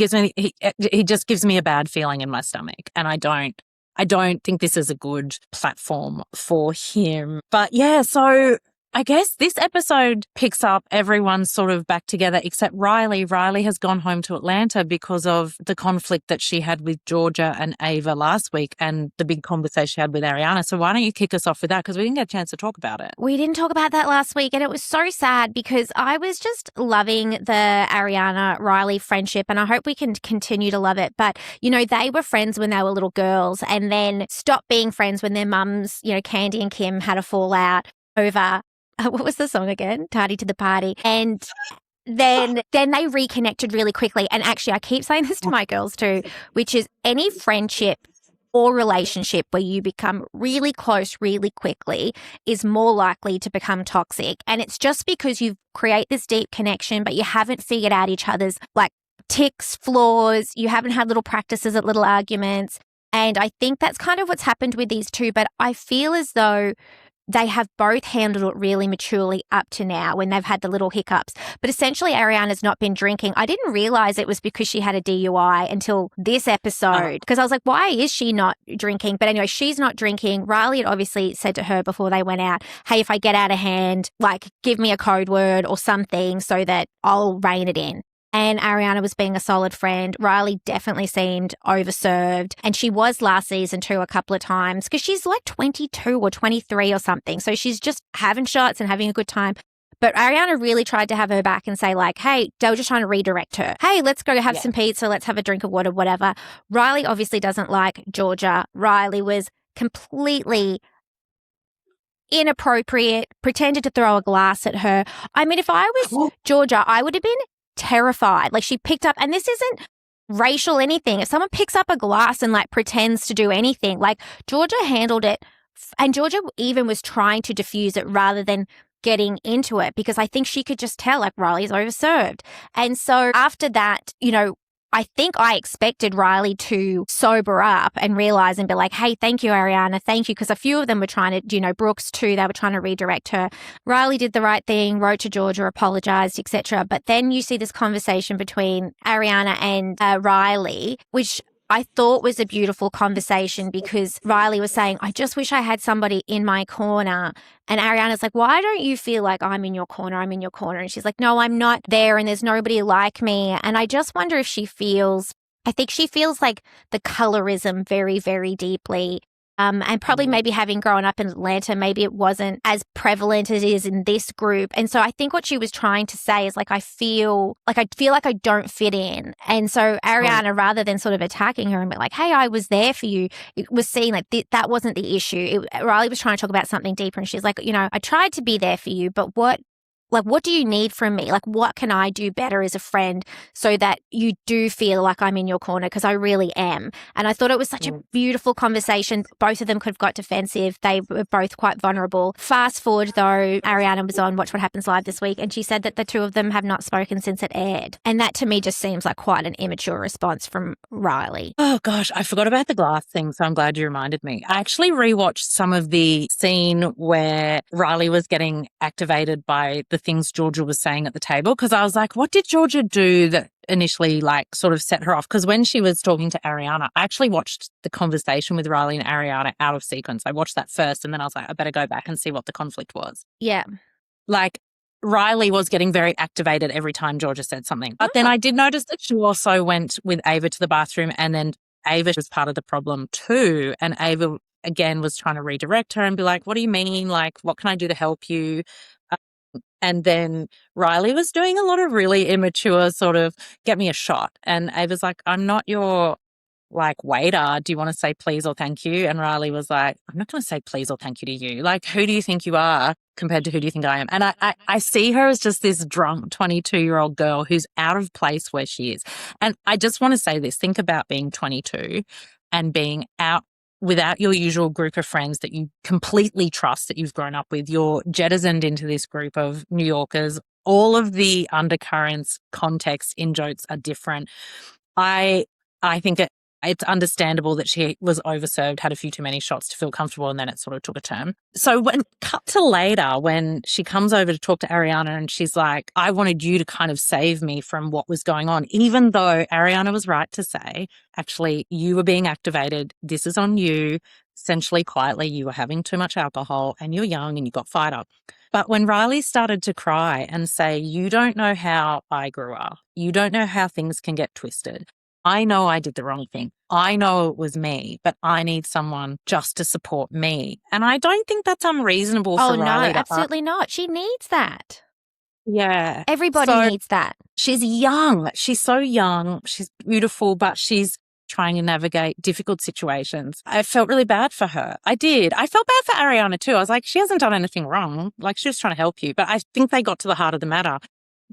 Speaker 2: just gives me a bad feeling in my stomach, and I don't think this is a good platform for him. But yeah, so I guess this episode picks up everyone sort of back together except Riley. Riley has gone home to Atlanta because of the conflict that she had with Georgia and Ava last week and the big conversation she had with Ariana. So why don't you kick us off with that, because we didn't get a chance to talk about it.
Speaker 1: We didn't talk about that last week, and it was so sad because I was just loving the Ariana-Riley friendship, and I hope we can continue to love it. But, you know, they were friends when they were little girls and then stopped being friends when their mums, you know, Candy and Kim had a fallout over what was the song again? Tardy to the Party. And then they reconnected really quickly. And actually, I keep saying this to my girls too, which is any friendship or relationship where you become really close really quickly is more likely to become toxic. And it's just because you create this deep connection, but you haven't figured out each other's like ticks, flaws. You haven't had little practices at little arguments. And I think that's kind of what's happened with these two. But I feel as though they have both handled it really maturely up to now when they've had the little hiccups. But essentially, Ariana's not been drinking. I didn't realize it was because she had a DUI until this episode, because I was like, why is she not drinking? But anyway, she's not drinking. Riley had obviously said to her before they went out, hey, if I get out of hand, like give me a code word or something so that I'll rein it in. And Ariana was being a solid friend. Riley definitely seemed overserved. And she was last season too a couple of times because she's like 22 or 23 or something. So she's just having shots and having a good time. But Ariana really tried to have her back and say like, hey, they were just trying to redirect her. Hey, let's go have some pizza. Let's have a drink of water, whatever. Riley obviously doesn't like Georgia. Riley was completely inappropriate, pretended to throw a glass at her. I mean, if I was Georgia, I would have been terrified. Like she picked up, and this isn't racial anything. If someone picks up a glass and like pretends to do anything, like Georgia handled it, and Georgia even was trying to diffuse it rather than getting into it because I think she could just tell like Riley's overserved. And so after that, I think I expected Riley to sober up and realize and be like, hey, thank you, Ariana. Thank you. Because a few of them were trying to, Brooks too, they were trying to redirect her. Riley did the right thing, wrote to Georgia, apologized, etc. But then you see this conversation between Ariana and Riley, which I thought was a beautiful conversation because Riley was saying, I just wish I had somebody in my corner. And Ariana's like, why don't you feel like I'm in your corner? I'm in your corner. And she's like, no, I'm not there. And there's nobody like me. And I just wonder if I think she feels like the colorism very, very deeply. And probably maybe having grown up in Atlanta, maybe it wasn't as prevalent as it is in this group. And so I think what she was trying to say is like, I feel like I don't fit in. And so Ariana, rather than sort of attacking her and be like, hey, I was there for you, it was seeing like that wasn't the issue. Riley was trying to talk about something deeper. And she's like, I tried to be there for you, but what do you need from me? Like, what can I do better as a friend so that you do feel like I'm in your corner? Because I really am. And I thought it was such a beautiful conversation. Both of them could have got defensive. They were both quite vulnerable. Fast forward, though, Ariana was on Watch What Happens Live this week, and she said that the two of them have not spoken since it aired. And that to me just seems like quite an immature response from Riley.
Speaker 2: Oh, gosh, I forgot about the glass thing, so I'm glad you reminded me. I actually rewatched some of the scene where Riley was getting activated by the things Georgia was saying at the table, because I was like, what did Georgia do that initially like sort of set her off? Because when she was talking to Ariana, I actually watched the conversation with Riley and Ariana out of sequence. I watched that first and then I was like, I better go back and see what the conflict was.
Speaker 1: Yeah.
Speaker 2: Like Riley was getting very activated every time Georgia said something. But then I did notice that she also went with Ava to the bathroom, and then Ava was part of the problem too. And Ava again was trying to redirect her and be like, what do you mean? Like, what can I do to help you? And then Riley was doing a lot of really immature sort of get me a shot. And Ava's like, I'm not your like waiter. Do you want to say please or thank you? And Riley was like, I'm not going to say please or thank you to you. Like, who do you think you are compared to who do you think I am? And I see her as just this drunk 22-year-old girl who's out of place where she is. And I just want to say this. Think about being 22 and being out without your usual group of friends that you completely trust, that you've grown up with. You're jettisoned into this group of New Yorkers. All of the undercurrents, context, in jokes are different. I think it's understandable that she was overserved, had a few too many shots to feel comfortable, and then it sort of took a turn. So when cut to later, when she comes over to talk to Ariana and she's like, I wanted you to kind of save me from what was going on, even though Ariana was right to say, actually, you were being activated. This is on you. Essentially, quietly, you were having too much alcohol and you're young and you got fired up. But when Riley started to cry and say, you don't know how I grew up. You don't know how things can get twisted. I know I did the wrong thing. I know it was me, but I need someone just to support me. And I don't think that's unreasonable for Riley.
Speaker 1: Oh, no, absolutely not. She needs that.
Speaker 2: Yeah.
Speaker 1: Everybody needs that.
Speaker 2: She's young. She's so young. She's beautiful, but she's trying to navigate difficult situations. I felt really bad for her. I did. I felt bad for Ariana too. I was like, she hasn't done anything wrong. Like, she was trying to help you. But I think they got to the heart of the matter.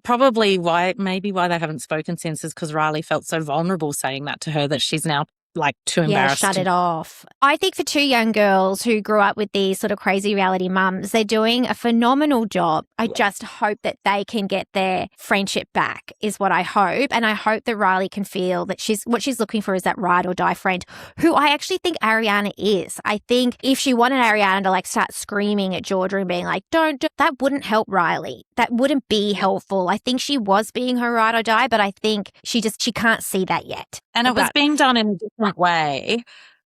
Speaker 2: Probably why they haven't spoken since is because Riley felt so vulnerable saying that to her that she's now like too embarrassed.
Speaker 1: Yeah, shut it off. I think for two young girls who grew up with these sort of crazy reality mums, they're doing a phenomenal job. I just hope that they can get their friendship back is what I hope. And I hope that Riley can feel that what she's looking for is that ride or die friend, who I actually think Ariana is. I think if she wanted Ariana to like start screaming at Georgia and being like, don't do, that wouldn't help Riley. That wouldn't be helpful. I think she was being her ride or die, but I think she can't see that yet.
Speaker 2: And it was being done in a different way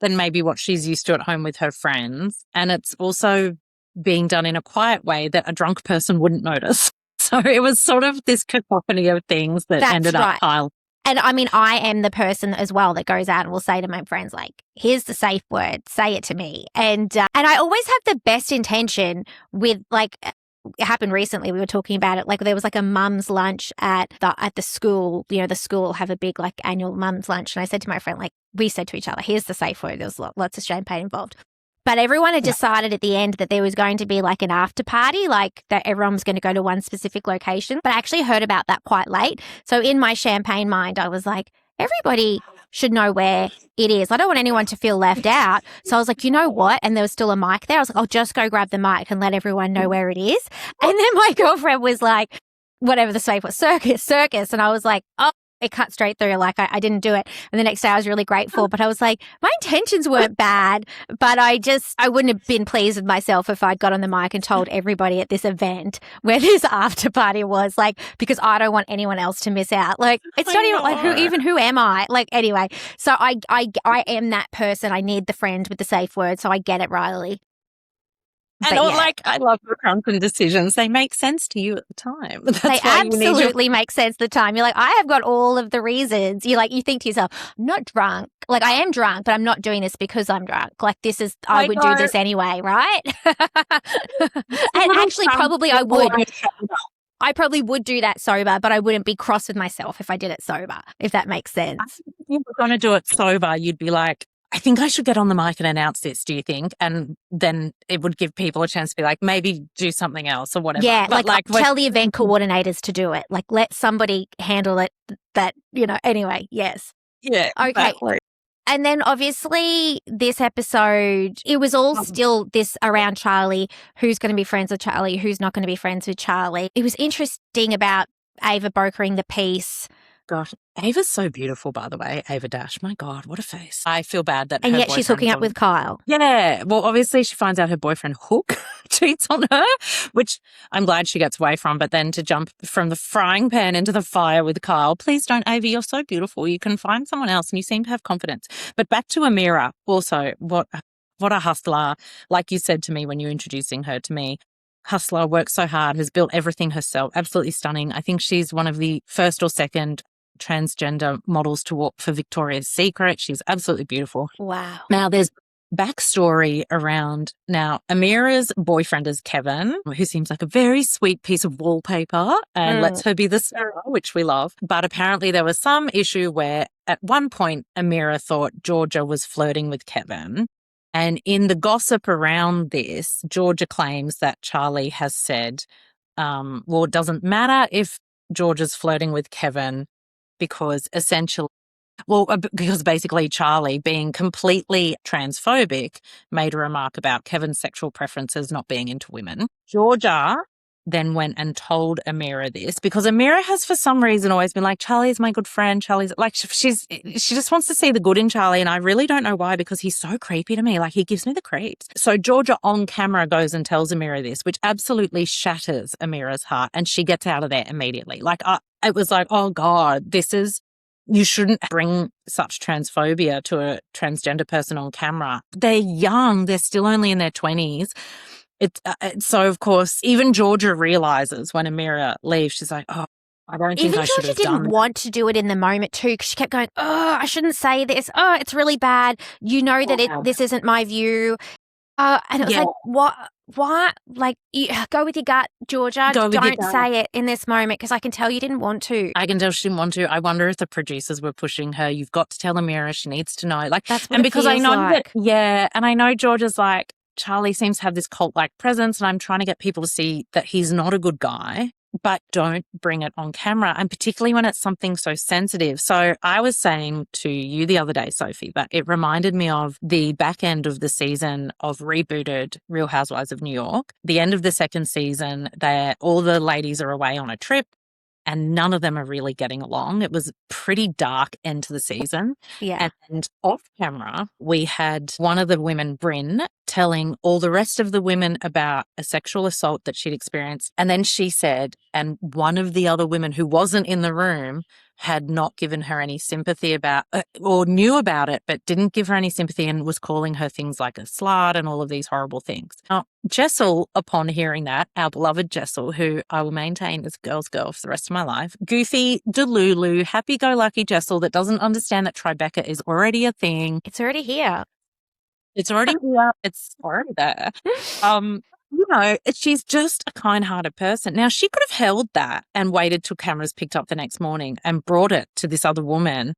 Speaker 2: than maybe what she's used to at home with her friends. And it's also being done in a quiet way that a drunk person wouldn't notice. So it was sort of this cacophony of things that ended up piling.
Speaker 1: And I mean, I am the person as well that goes out and will say to my friends, like, here's the safe word, say it to me. And I always have the best intention with like, it happened recently. We were talking about it. Like there was like a mum's lunch at the school. You know, the school have a big like annual mum's lunch. And I said to my friend, like we said to each other, here's the safe word. There was lots of champagne involved. But everyone had decided at the end that there was going to be like an after party, like that everyone was going to go to one specific location. But I actually heard about that quite late. So in my champagne mind, I was like, everybody should know where it is. I don't want anyone to feel left out. So I was like, you know what? And there was still a mic there. I was like, I'll just go grab the mic and let everyone know where it is. And then my girlfriend was like, whatever the safe was, circus. And I was like, oh, it cut straight through. Like I didn't do it. And the next day I was really grateful, but I was like, my intentions weren't bad, but I wouldn't have been pleased with myself if I'd got on the mic and told everybody at this event where this after party was, like, because I don't want anyone else to miss out. Like, it's not even like who am I? Like, anyway, so I am that person. I need the friend with the safe word. So I get it, Riley.
Speaker 2: And like, I love the Hansen decisions. They make sense to you at the time.
Speaker 1: They absolutely make sense at the time. You're like, I have got all of the reasons. You think to yourself, I'm not drunk. Like, I am drunk, but I'm not doing this because I'm drunk. Like, this is, I would do this anyway, right? And actually, probably I would. I probably would do that sober, but I wouldn't be cross with myself if I did it sober, if that makes sense.
Speaker 2: If you were going to do it sober, you'd be like, I think I should get on the mic and announce this, do you think? And then it would give people a chance to be like, maybe do something else or whatever.
Speaker 1: Yeah, but like tell the event coordinators to do it. Like, let somebody handle it that, anyway, yes.
Speaker 2: Yeah,
Speaker 1: okay.
Speaker 2: Exactly.
Speaker 1: And then obviously this episode, it was all still this around Charlie, who's going to be friends with Charlie, who's not going to be friends with Charlie. It was interesting about Ava brokering the peace.
Speaker 2: Gosh, Ava's so beautiful, by the way. Ava Dash, my God, what a face. I feel bad that
Speaker 1: and yet she's hooking up with Kyle.
Speaker 2: Yeah, well, obviously she finds out her boyfriend Hook cheats on her, which I'm glad she gets away from. But then to jump from the frying pan into the fire with Kyle, please don't, Ava, you're so beautiful. You can find someone else and you seem to have confidence. But back to Amira, also, what a hustler. Like you said to me when you were introducing her to me, hustler, works so hard, has built everything herself, absolutely stunning. I think she's one of the first or second transgender models to walk for Victoria's Secret. She's absolutely beautiful.
Speaker 1: Wow.
Speaker 2: Now, there's backstory around, now, Amira's boyfriend is Kevin, who seems like a very sweet piece of wallpaper and lets her be the Sarah, which we love. But apparently there was some issue where at one point Amira thought Georgia was flirting with Kevin. And in the gossip around this, Georgia claims that Charlie has said, well, it doesn't matter if Georgia's flirting with Kevin because basically Charlie, being completely transphobic, made a remark about Kevin's sexual preferences not being into women. Georgia then went and told Amira this because Amira has for some reason always been like, Charlie's my good friend. Charlie's like, she just wants to see the good in Charlie. And I really don't know why, because he's so creepy to me. Like, he gives me the creeps. So Georgia on camera goes and tells Amira this, which absolutely shatters Amira's heart. And she gets out of there immediately. Like, it was like, oh God, you shouldn't bring such transphobia to a transgender person on camera. They're young. They're still only in their 20s. So, of course, even Georgia realizes when Amira leaves, she's like, oh, I don't think I should have done that. Even Georgia didn't
Speaker 1: want to do it in the moment too, because she kept going, oh, I shouldn't say this. Oh, it's really bad. You know that this isn't my view. And it was like, what? Like, go with your gut, Georgia. Don't say it in this moment, because I can tell you didn't want to.
Speaker 2: I can tell she didn't want to. I wonder if the producers were pushing her. You've got to tell Amira. She needs to know. Like,
Speaker 1: that's what and because I
Speaker 2: know
Speaker 1: like.
Speaker 2: and I know Georgia's like, Charlie seems to have this cult-like presence, and I'm trying to get people to see that he's not a good guy, but don't bring it on camera, and particularly when it's something so sensitive. So I was saying to you the other day, Sophie, that it reminded me of the back end of the season of rebooted Real Housewives of New York. The end of the second season, all the ladies are away on a trip, and none of them are really getting along. It was pretty dark end to the season.
Speaker 1: Yeah.
Speaker 2: And off camera, we had one of the women, Bryn, telling all the rest of the women about a sexual assault that she'd experienced. And then she said, and one of the other women who wasn't in the room had not given her any sympathy about, or knew about it, but didn't give her any sympathy and was calling her things like a slut and all of these horrible things. Now, Jessel, upon hearing that, our beloved Jessel, who I will maintain is girl's girl for the rest of my life, goofy, delulu, happy-go-lucky Jessel that doesn't understand that Tribeca is already a thing.
Speaker 1: It's already here.
Speaker 2: It's already here. It's already there. She's just a kind-hearted person. Now, she could have held that and waited till cameras picked up the next morning and brought it to this other woman.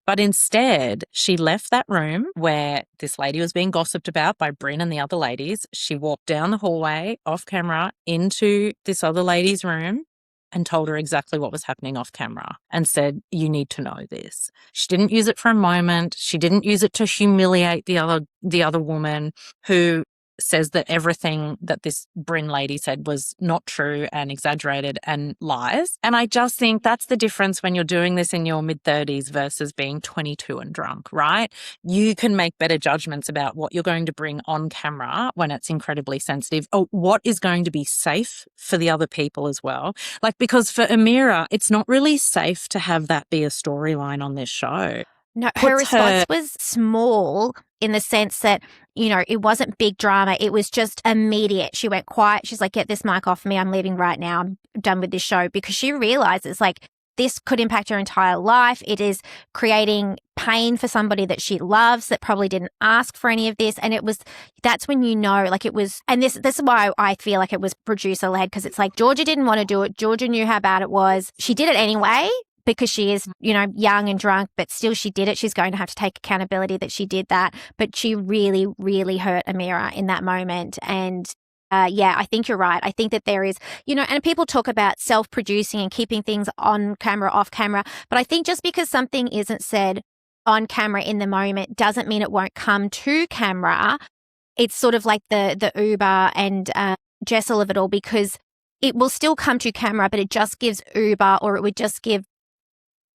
Speaker 2: But instead, she left that room where this lady was being gossiped about by Bryn and the other ladies. She walked down the hallway off camera into this other lady's room and told her exactly what was happening off camera and said, you need to know this. She didn't use it for a moment. She didn't use it to humiliate the other woman who says that everything that this Bryn lady said was not true and exaggerated and lies. And I just think that's the difference when you're doing this in your mid-30s versus being 22 and drunk, right? You can make better judgments about what you're going to bring on camera when it's incredibly sensitive, or what is going to be safe for the other people as well. Like, because for Amira, it's not really safe to have that be a storyline on this show.
Speaker 1: No, her response was small in the sense that, you know, it wasn't big drama. It was just immediate. She went quiet. She's like, get this mic off me. I'm leaving right now. I'm done with this show, because she realizes, like, this could impact her entire life. It is creating pain for somebody that she loves that probably didn't ask for any of this. And that's when you know, like, it was, and this is why I feel like it was producer led, because it's like Georgia didn't want to do it. Georgia knew how bad it was. She did it anyway, because she is, you know, young and drunk, but still she did it. She's going to have to take accountability that she did that. But she really, really hurt Amira in that moment. And yeah, I think you're right. I think that there is, you know, and people talk about self-producing and keeping things on camera, off camera. But I think just because something isn't said on camera in the moment doesn't mean it won't come to camera. It's sort of like the Uber and Jessel of it all, because it will still come to camera, but it just gives Uber, or it would just give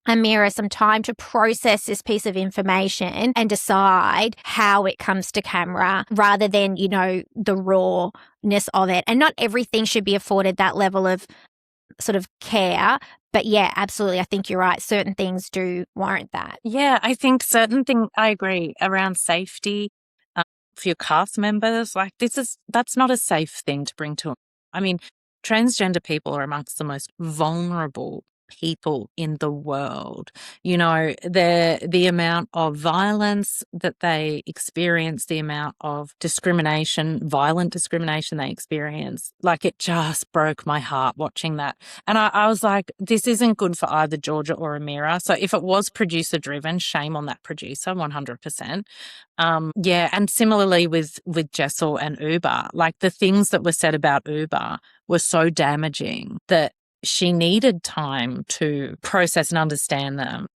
Speaker 1: Amira some time to process this piece of information and decide how it comes to camera, rather than, you know, the rawness of it. And not everything should be afforded that level of sort of care. But yeah, absolutely. I think you're right. Certain things do warrant that.
Speaker 2: Yeah, I think certain things, I agree, around safety for your cast members. Like, that's not a safe thing to bring to them. I mean, transgender people are amongst the most vulnerable people in the world. You know, the amount of violence that they experience, the amount of discrimination, violent discrimination they experience, like, it just broke my heart watching that. And I was like, this isn't good for either Georgia or Amira. So if it was producer driven, shame on that producer, 100%. Yeah, and similarly with Jessel and Uber, like, the things that were said about Uber were so damaging that she needed time to process and understand them.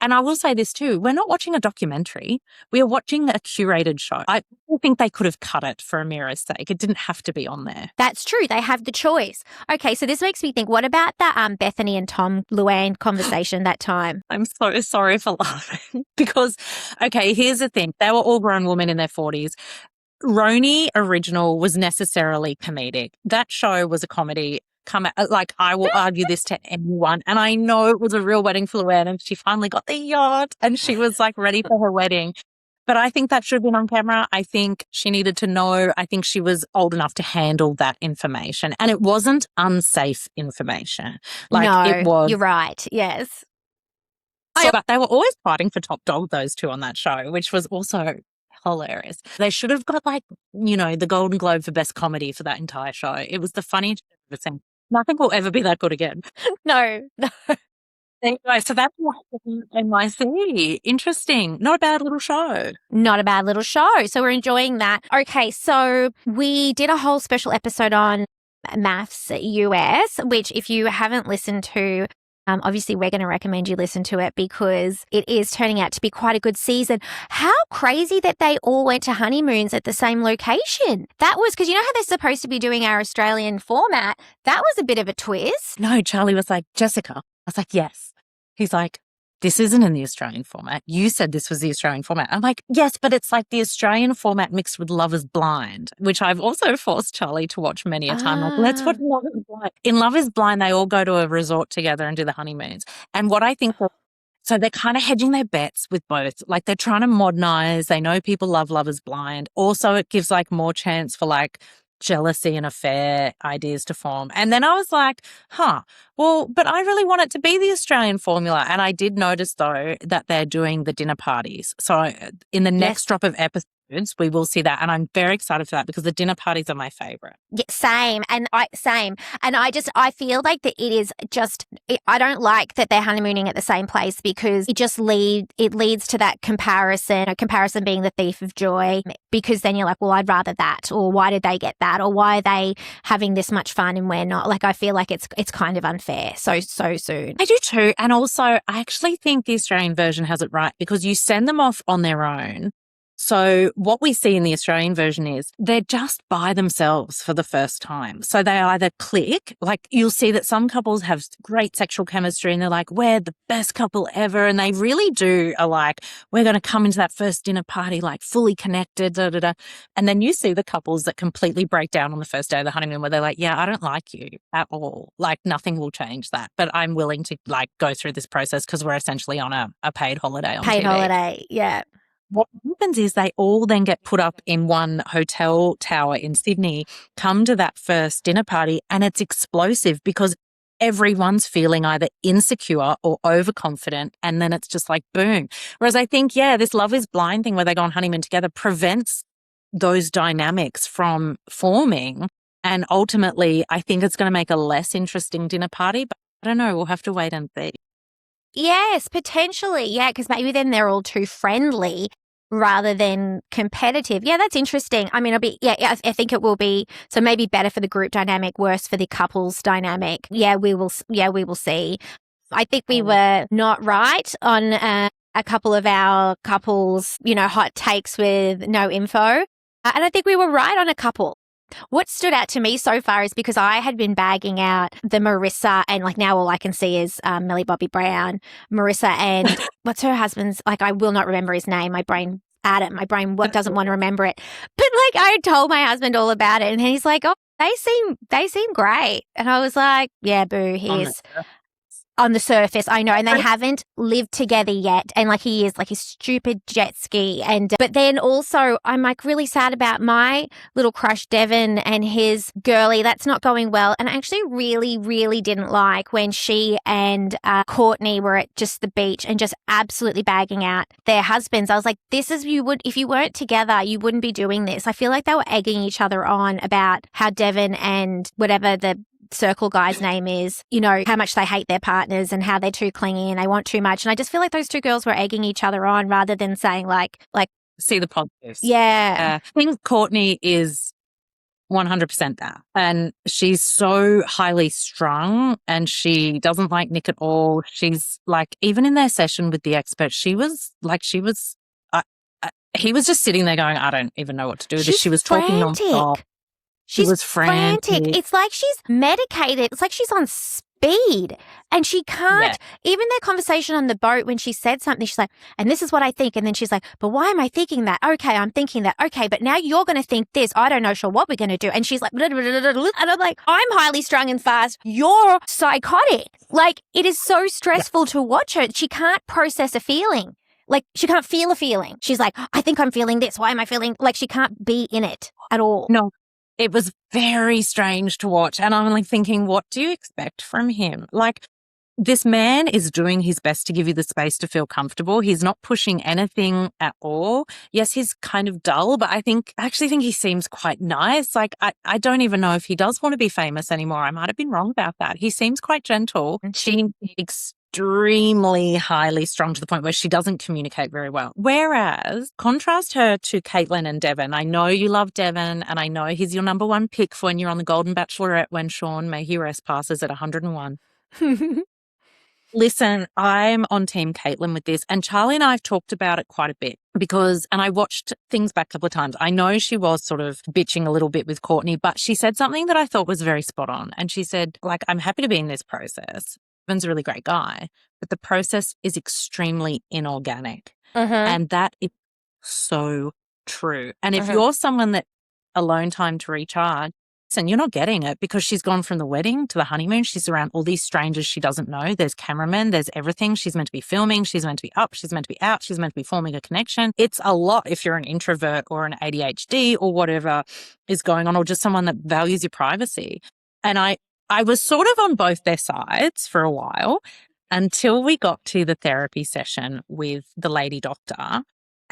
Speaker 2: And I will say this too, we're not watching a documentary. We are watching a curated show. I think they could have cut it for Amira's sake. It didn't have to be on there.
Speaker 1: That's true. They have the choice. Okay, so this makes me think, what about the Bethany and Tom Luann conversation that time?
Speaker 2: I'm so sorry for laughing because, okay, here's the thing. They were all grown women in their 40s. Roni original was necessarily comedic. That show was a comedy. Like, I will argue this to anyone. And I know it was a real wedding for Luann, and she finally got the yacht and she was like ready for her wedding. But I think that should have been on camera. I think she needed to know. I think she was old enough to handle that information. And it wasn't unsafe information. Like,
Speaker 1: no,
Speaker 2: it was.
Speaker 1: You're right. Yes.
Speaker 2: But they were always fighting for top dog, those two on that show, which was also hilarious. They should have got, like, you know, the Golden Globe for Best Comedy for that entire show. It was the funniest I've ever seen. Nothing will ever be that good again.
Speaker 1: No.
Speaker 2: Anyway, so that's what happened in NYC. Interesting. Not a bad little show.
Speaker 1: Not a bad little show. So we're enjoying that. Okay, so we did a whole special episode on MAFS US, which if you haven't listened to, obviously we're going to recommend you listen to it, because it is turning out to be quite a good season. How crazy that they all went to honeymoons at the same location. That was, because you know how they're supposed to be doing our Australian format? That was a bit of a twist.
Speaker 2: No, Charlie was like, Jessica. I was like, yes. He's like, this isn't in the Australian format. You said this was the Australian format. I'm like, yes, but it's like the Australian format mixed with Love is Blind, which I've also forced Charlie to watch many a time. Like, let's watch Love is Blind. In Love is Blind, they all go to a resort together and do the honeymoons. And what I think, so they're kind of hedging their bets with both. Like, they're trying to modernize. They know people love Love is Blind. Also, it gives like more chance for like jealousy and affair ideas to form. And then I was like, well, but I really want it to be the Australian formula. And I did notice, though, that they're doing the dinner parties. So in the next drop of episodes, episodes, we will see that. And I'm very excited for that because the dinner parties are my favorite.
Speaker 1: Yeah, same. And I feel like that it is just, I don't like that they're honeymooning at the same place because it leads to that comparison, a comparison being the thief of joy, because then you're like, well, I'd rather that, or why did they get that, or why are they having this much fun and we're not? Like, I feel like it's kind of unfair so soon.
Speaker 2: I do too. And also, I actually think the Australian version has it right because you send them off on their own. So what we see in the Australian version is they're just by themselves for the first time. So they either click, like you'll see that some couples have great sexual chemistry and they're like, we're the best couple ever. And they really are like, we're going to come into that first dinner party like fully connected, da, da, da. And then you see the couples that completely break down on the first day of the honeymoon where they're like, yeah, I don't like you at all. Like nothing will change that. But I'm willing to like go through this process because we're essentially on a paid holiday on
Speaker 1: Paid
Speaker 2: TV.
Speaker 1: holiday, yeah.
Speaker 2: What happens is they all then get put up in one hotel tower in Sydney, come to that first dinner party, and it's explosive because everyone's feeling either insecure or overconfident, and then it's just like boom. Whereas I think, yeah, this Love is Blind thing where they go on honeymoon together prevents those dynamics from forming. And ultimately, I think it's going to make a less interesting dinner party, but I don't know. We'll have to wait and see.
Speaker 1: Yes, potentially. Yeah, because maybe then they're all too friendly rather than competitive. Yeah, that's interesting. I mean, I think it will be, so maybe better for the group dynamic, worse for the couples dynamic. Yeah, we will see. I think we were not right on a couple of our couples, hot takes with no info. And I think we were right on a couple. What stood out to me so far is because I had been bagging out the Marissa and like now all I can see is Millie Bobby Brown, Marissa and what's her husband's, like I will not remember his name. My brain doesn't want to remember it. But like I told my husband all about it and he's like, oh, they seem great. And I was like, yeah, boo, on the surface, I know, and they haven't lived together yet. And like he is like his stupid jet ski. And but then also I'm like really sad about my little crush Devon and his girlie. That's not going well. And I actually really, really didn't like when she and Courtney were at just the beach and just absolutely bagging out their husbands. I was like, if you weren't together, you wouldn't be doing this. I feel like they were egging each other on about how Devon and whatever the circle guy's name is, how much they hate their partners and how they're too clingy and they want too much. And I just feel like those two girls were egging each other on rather than saying like
Speaker 2: see the positives.
Speaker 1: Yeah.
Speaker 2: I think Courtney is 100% that. And she's so highly strung and she doesn't like Nick at all. She's like, even in their session with the expert, he was just sitting there going, I don't even know what to do with this. She was talking nonstop. She was frantic.
Speaker 1: It's like she's medicated. It's like she's on speed and she can't, even their conversation on the boat when she said something, she's like, and this is what I think. And then she's like, but why am I thinking that? Okay, I'm thinking that. Okay, but now you're going to think this. I don't know sure what we're going to do. And she's like, blah, blah, blah, blah, blah. And I'm like, I'm highly strung and fast. You're psychotic. Like it is so stressful to watch her. She can't process a feeling. Like she can't feel a feeling. She's like, I think I'm feeling this. Why am I feeling like she can't be in it at all?
Speaker 2: No. It was very strange to watch. And I'm like thinking, what do you expect from him? Like this man is doing his best to give you the space to feel comfortable. He's not pushing anything at all. Yes, he's kind of dull, but I actually think he seems quite nice. Like I don't even know if he does want to be famous anymore. I might have been wrong about that. He seems quite gentle. She extremely highly strung to the point where she doesn't communicate very well. Whereas, contrast her to Caitlin and Devon. I know you love Devon and I know he's your number one pick for when you're on the Golden Bachelorette when Sean, may he rest, passes at 101. Listen, I'm on team Caitlin with this and Charlie and I have talked about it quite a bit and I watched things back a couple of times. I know she was sort of bitching a little bit with Courtney, but she said something that I thought was very spot on. And she said, like, I'm happy to be in this process. Evan's a really great guy, but the process is extremely inorganic. And that is so true. And if you're someone that alone time to recharge, and you're not getting it because she's gone from the wedding to the honeymoon. She's around all these strangers she doesn't know. There's cameramen, there's everything. She's meant to be filming. She's meant to be up. She's meant to be out. She's meant to be forming a connection. It's a lot if you're an introvert or an ADHD or whatever is going on, or just someone that values your privacy. And I was sort of on both their sides for a while until we got to the therapy session with the lady doctor.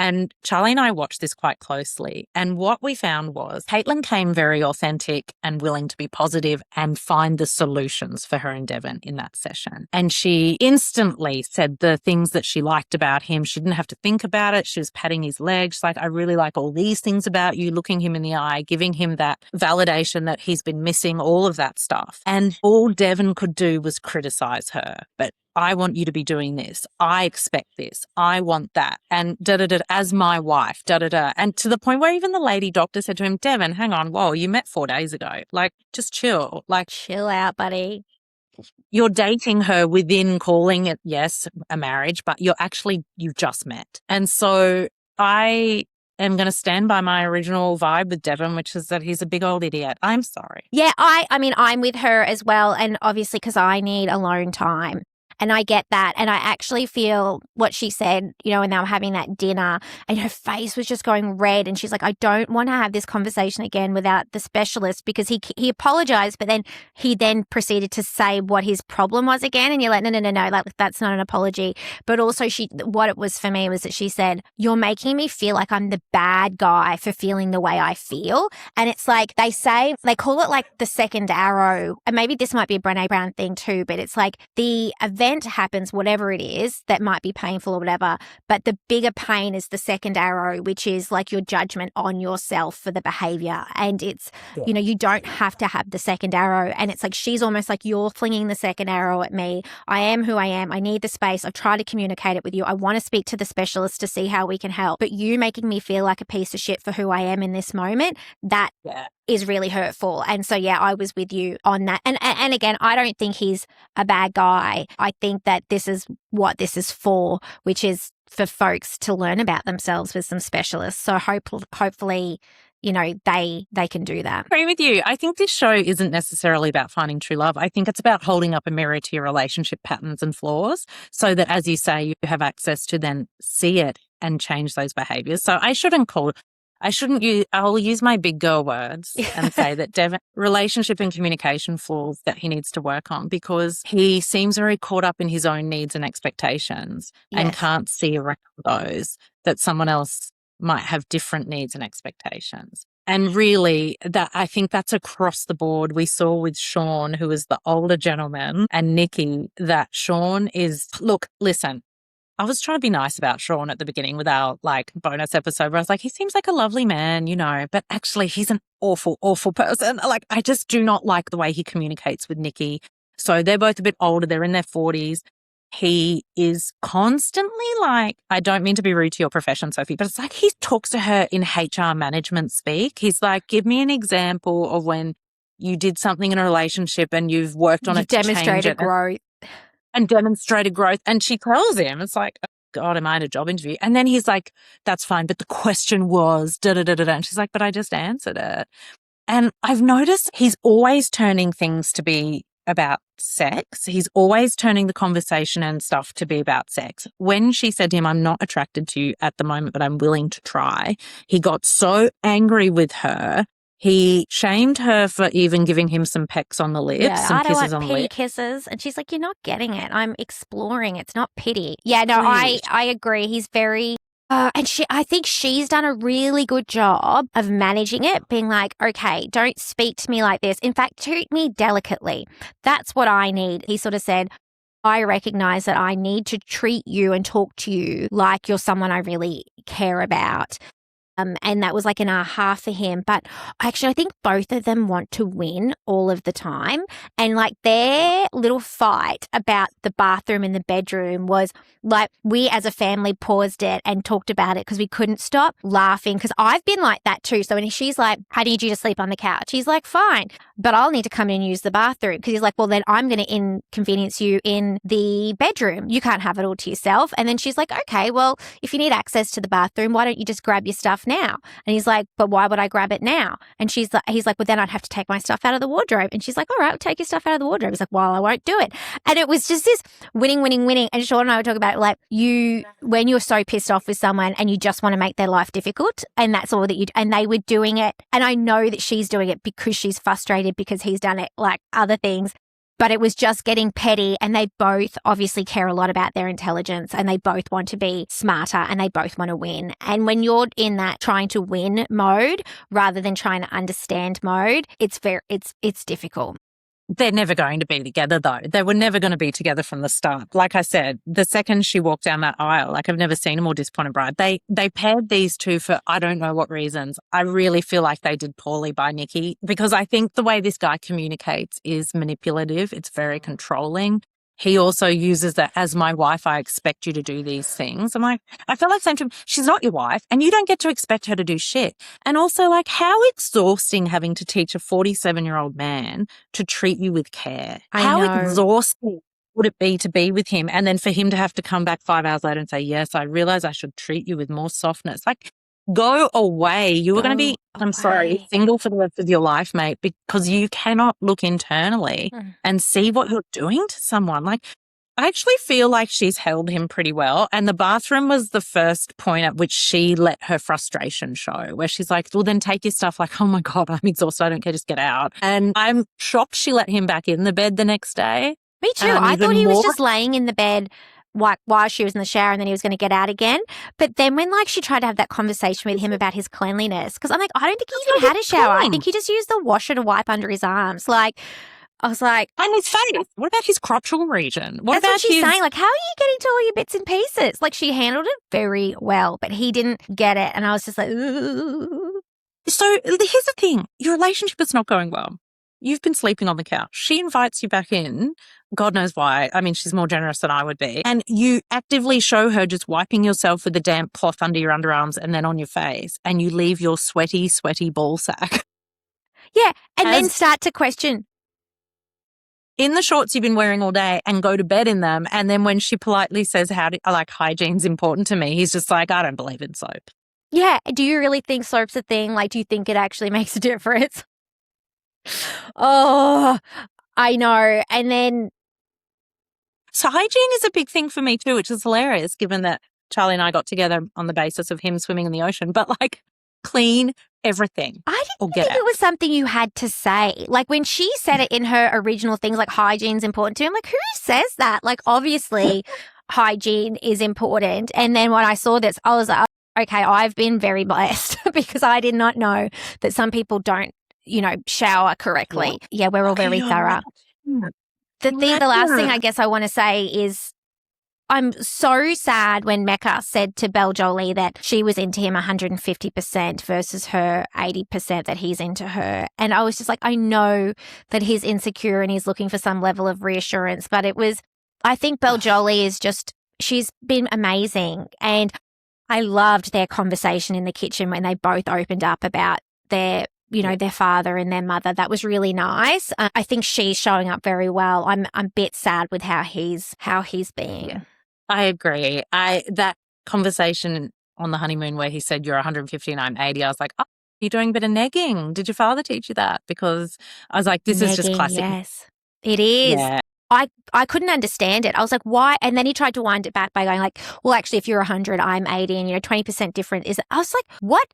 Speaker 2: And Charlie and I watched this quite closely. And what we found was Caitlin came very authentic and willing to be positive and find the solutions for her and Devon in that session. And she instantly said the things that she liked about him. She didn't have to think about it. She was patting his legs. She's like, I really like all these things about you, looking him in the eye, giving him that validation that he's been missing, all of that stuff. And all Devon could do was criticize her. But I want you to be doing this. I expect this. I want that. And as my wife, And to the point where even the lady doctor said to him, Devon, hang on, whoa, you met 4 days ago. Like, just chill. Like,
Speaker 1: chill out, buddy.
Speaker 2: You're dating her within calling it, yes, a marriage, but you've just met. And so I am going to stand by my original vibe with Devon, which is that he's a big old idiot. I'm sorry.
Speaker 1: Yeah, I mean, I'm with her as well. And obviously because I need alone time. And I get that. And I actually feel what she said, when they were having that dinner and her face was just going red. And she's like, I don't want to have this conversation again without the specialist, because he apologized, but then he proceeded to say what his problem was again. And you're like, no, like that's not an apology. But also what it was for me was that she said, you're making me feel like I'm the bad guy for feeling the way I feel. And it's like they call it like the second arrow. And maybe this might be a Brené Brown thing too, but it's like the event happens, whatever it is that might be painful or whatever, but the bigger pain is the second arrow, which is like your judgment on yourself for the behavior. And it's, you don't have to have the second arrow. And it's like, she's almost like, you're flinging the second arrow at me. I am who I am. I need the space. I've tried to communicate it with you. I want to speak to the specialist to see how we can help. But you making me feel like a piece of shit for who I am in this moment, that is really hurtful. And so, I was with you on that. And again, I don't think he's a bad guy. I think that this is what this is for, which is for folks to learn about themselves with some specialists. So hopefully, they can do that.
Speaker 2: I agree with you. I think this show isn't necessarily about finding true love. I think it's about holding up a mirror to your relationship patterns and flaws so that, as you say, you have access to then see it and change those behaviors. So I'll use my big girl words and say that Devon, relationship and communication flaws that he needs to work on, because he seems very caught up in his own needs and expectations and can't see around those, that someone else might have different needs and expectations. And really, I think that's across the board. We saw with Sean, who is the older gentleman, and Nikki, that Sean is, listen, I was trying to be nice about Sean at the beginning with our bonus episode where I was like, he seems like a lovely man, but actually he's an awful, awful person. Like, I just do not like the way he communicates with Nikki. So they're both a bit older. They're in their 40s. He is constantly I don't mean to be rude to your profession, Sophie, but it's like he talks to her in HR management speak. He's like, give me an example of when you did something in a relationship and you've worked on it to change it.
Speaker 1: Demonstrated growth.
Speaker 2: And demonstrated growth. And she tells him, it's like, oh God, am I in a job interview? And then he's like, that's fine. But the question was, And she's like, but I just answered it. And I've noticed he's always turning things to be about sex. He's always turning the conversation and stuff to be about sex. When she said to him, I'm not attracted to you at the moment, but I'm willing to try, he got so angry with her. He shamed her for even giving him some pecks on the lips, some kisses on the lips.
Speaker 1: Pity kisses. And she's like, you're not getting it. I'm exploring. It's not pity. Yeah, no, I agree. He's very... and I think she's done a really good job of managing it, being like, okay, don't speak to me like this. In fact, treat me delicately. That's what I need. He sort of said, I recognize that I need to treat you and talk to you like you're someone I really care about. And that was like an aha for him. But actually, I think both of them want to win all of the time. And like their little fight about the bathroom and the bedroom was like, we as a family paused it and talked about it because we couldn't stop laughing, because I've been like that too. So when she's like, I need you to sleep on the couch, he's like, fine, but I'll need to come in and use the bathroom, because he's like, well, then I'm going to inconvenience you in the bedroom. You can't have it all to yourself. And then she's like, okay, well, if you need access to the bathroom, why don't you just grab your stuff now? And he's like, but why would I grab it now? And he's like, well, then I'd have to take my stuff out of the wardrobe. And she's like, all right, I'll take your stuff out of the wardrobe. He's like, well, I won't do it. And it was just this winning. And Sean and I were talking about it, like when you're so pissed off with someone and you just want to make their life difficult, and that's all that you do. And they were doing it. And I know that she's doing it because she's frustrated because he's done it like other things. but it was just getting petty, and they both obviously care a lot about their intelligence, and they both want to be smarter, and they both want to win. And when you're in that trying to win mode rather than trying to understand mode, it's difficult.
Speaker 2: They're never going to be together, though. They were never going to be together from the start. Like I said, the second she walked down that aisle, like I've never seen a more disappointed bride. They paired these two for I don't know what reasons. I really feel like they did poorly by Nikki, because I think the way this guy communicates is manipulative. It's very controlling. He also uses that, as my wife, I expect you to do these things. I'm like, I feel like saying to him, she's not your wife and you don't get to expect her to do shit. And also, like, how exhausting having to teach a 47-year-old man to treat you with care. How exhausting would it be to be with him and then for him to have to come back 5 hours later and say, yes, I realize I should treat you with more softness. Like, go away. You are going to be, I'm sorry, single for the rest of your life, mate, because you cannot look internally and see what you're doing to someone. Like, I actually feel like she's held him pretty well. And the bathroom was the first point at which she let her frustration show, where she's like, well, then take your stuff. Like, oh my God, I'm exhausted. I don't care. Just get out. And I'm shocked she let him back in the bed the next day.
Speaker 1: Me too. I thought he was just laying in the bed while she was in the shower, and then he was going to get out again. But then when she tried to have that conversation with him about his cleanliness, because I'm like, I don't think he even had a shower. I think he just used the washer to wipe under his arms. Like, I was like,
Speaker 2: and his face. What about his crotchal region?
Speaker 1: That's what she's saying. Like, how are you getting to all your bits and pieces? Like, she handled it very well, but he didn't get it. And I was just like, ooh.
Speaker 2: So here's the thing. Your relationship is not going well. You've been sleeping on the couch. She invites you back in. God knows why. I mean, she's more generous than I would be. And you actively show her just wiping yourself with a damp cloth under your underarms and then on your face. And you leave your sweaty, sweaty ball sack.
Speaker 1: Yeah. And then start to question.
Speaker 2: In the shorts you've been wearing all day and go to bed in them. And then when she politely says, hygiene's important to me, he's just like, I don't believe in soap.
Speaker 1: Yeah. Do you really think soap's a thing? Like, do you think it actually makes a difference? Oh, I know. And then.
Speaker 2: So hygiene is a big thing for me too, which is hilarious given that Charlie and I got together on the basis of him swimming in the ocean. But like, clean everything.
Speaker 1: I didn't think it was something you had to say. Like, when she said it in her original things, like hygiene's important to him, like, who says that? Like, obviously hygiene is important. And then when I saw this, I was like, okay, I've been very blessed because I did not know that some people don't, shower correctly. Yeah, we're all very thorough. The last thing I guess I want to say is I'm so sad when Mecca said to Belle Jolie that she was into him 150% versus her 80% that he's into her. And I was just like, I know that he's insecure and he's looking for some level of reassurance, but I think Belle Jolie she's been amazing. And I loved their conversation in the kitchen when they both opened up about their father and their mother. That was really nice. I think she's showing up very well. I'm a bit sad with how he's being.
Speaker 2: Yeah. I agree. That conversation on the honeymoon where he said you're 150 and I'm 80, I was like, oh, you're doing a bit of negging. Did your father teach you that? Because I was like, this is just classic.
Speaker 1: Yes, it is. Yeah. I couldn't understand it. I was like, why? And then he tried to wind it back by going like, well, actually, if you're 100, I'm 80 and 20% different. I was like, what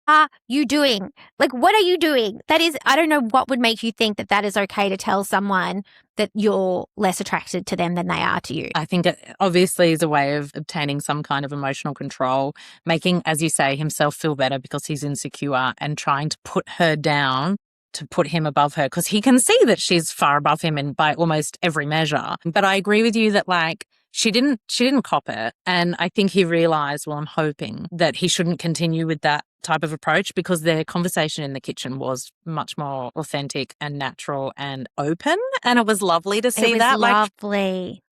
Speaker 1: are you doing? Like, what are you doing? That is, I don't know what would make you think that is okay to tell someone that you're less attracted to them than they are to you.
Speaker 2: I think it obviously is a way of obtaining some kind of emotional control, making, as you say, himself feel better because he's insecure and trying to put her down to put him above her because he can see that she's far above him and by almost every measure. But I agree with you that like, she didn't cop it. And I think he realized, well, I'm hoping that he shouldn't continue with that type of approach because their conversation in the kitchen was much more authentic and natural and open. And it was lovely to see that.
Speaker 1: It was lovely.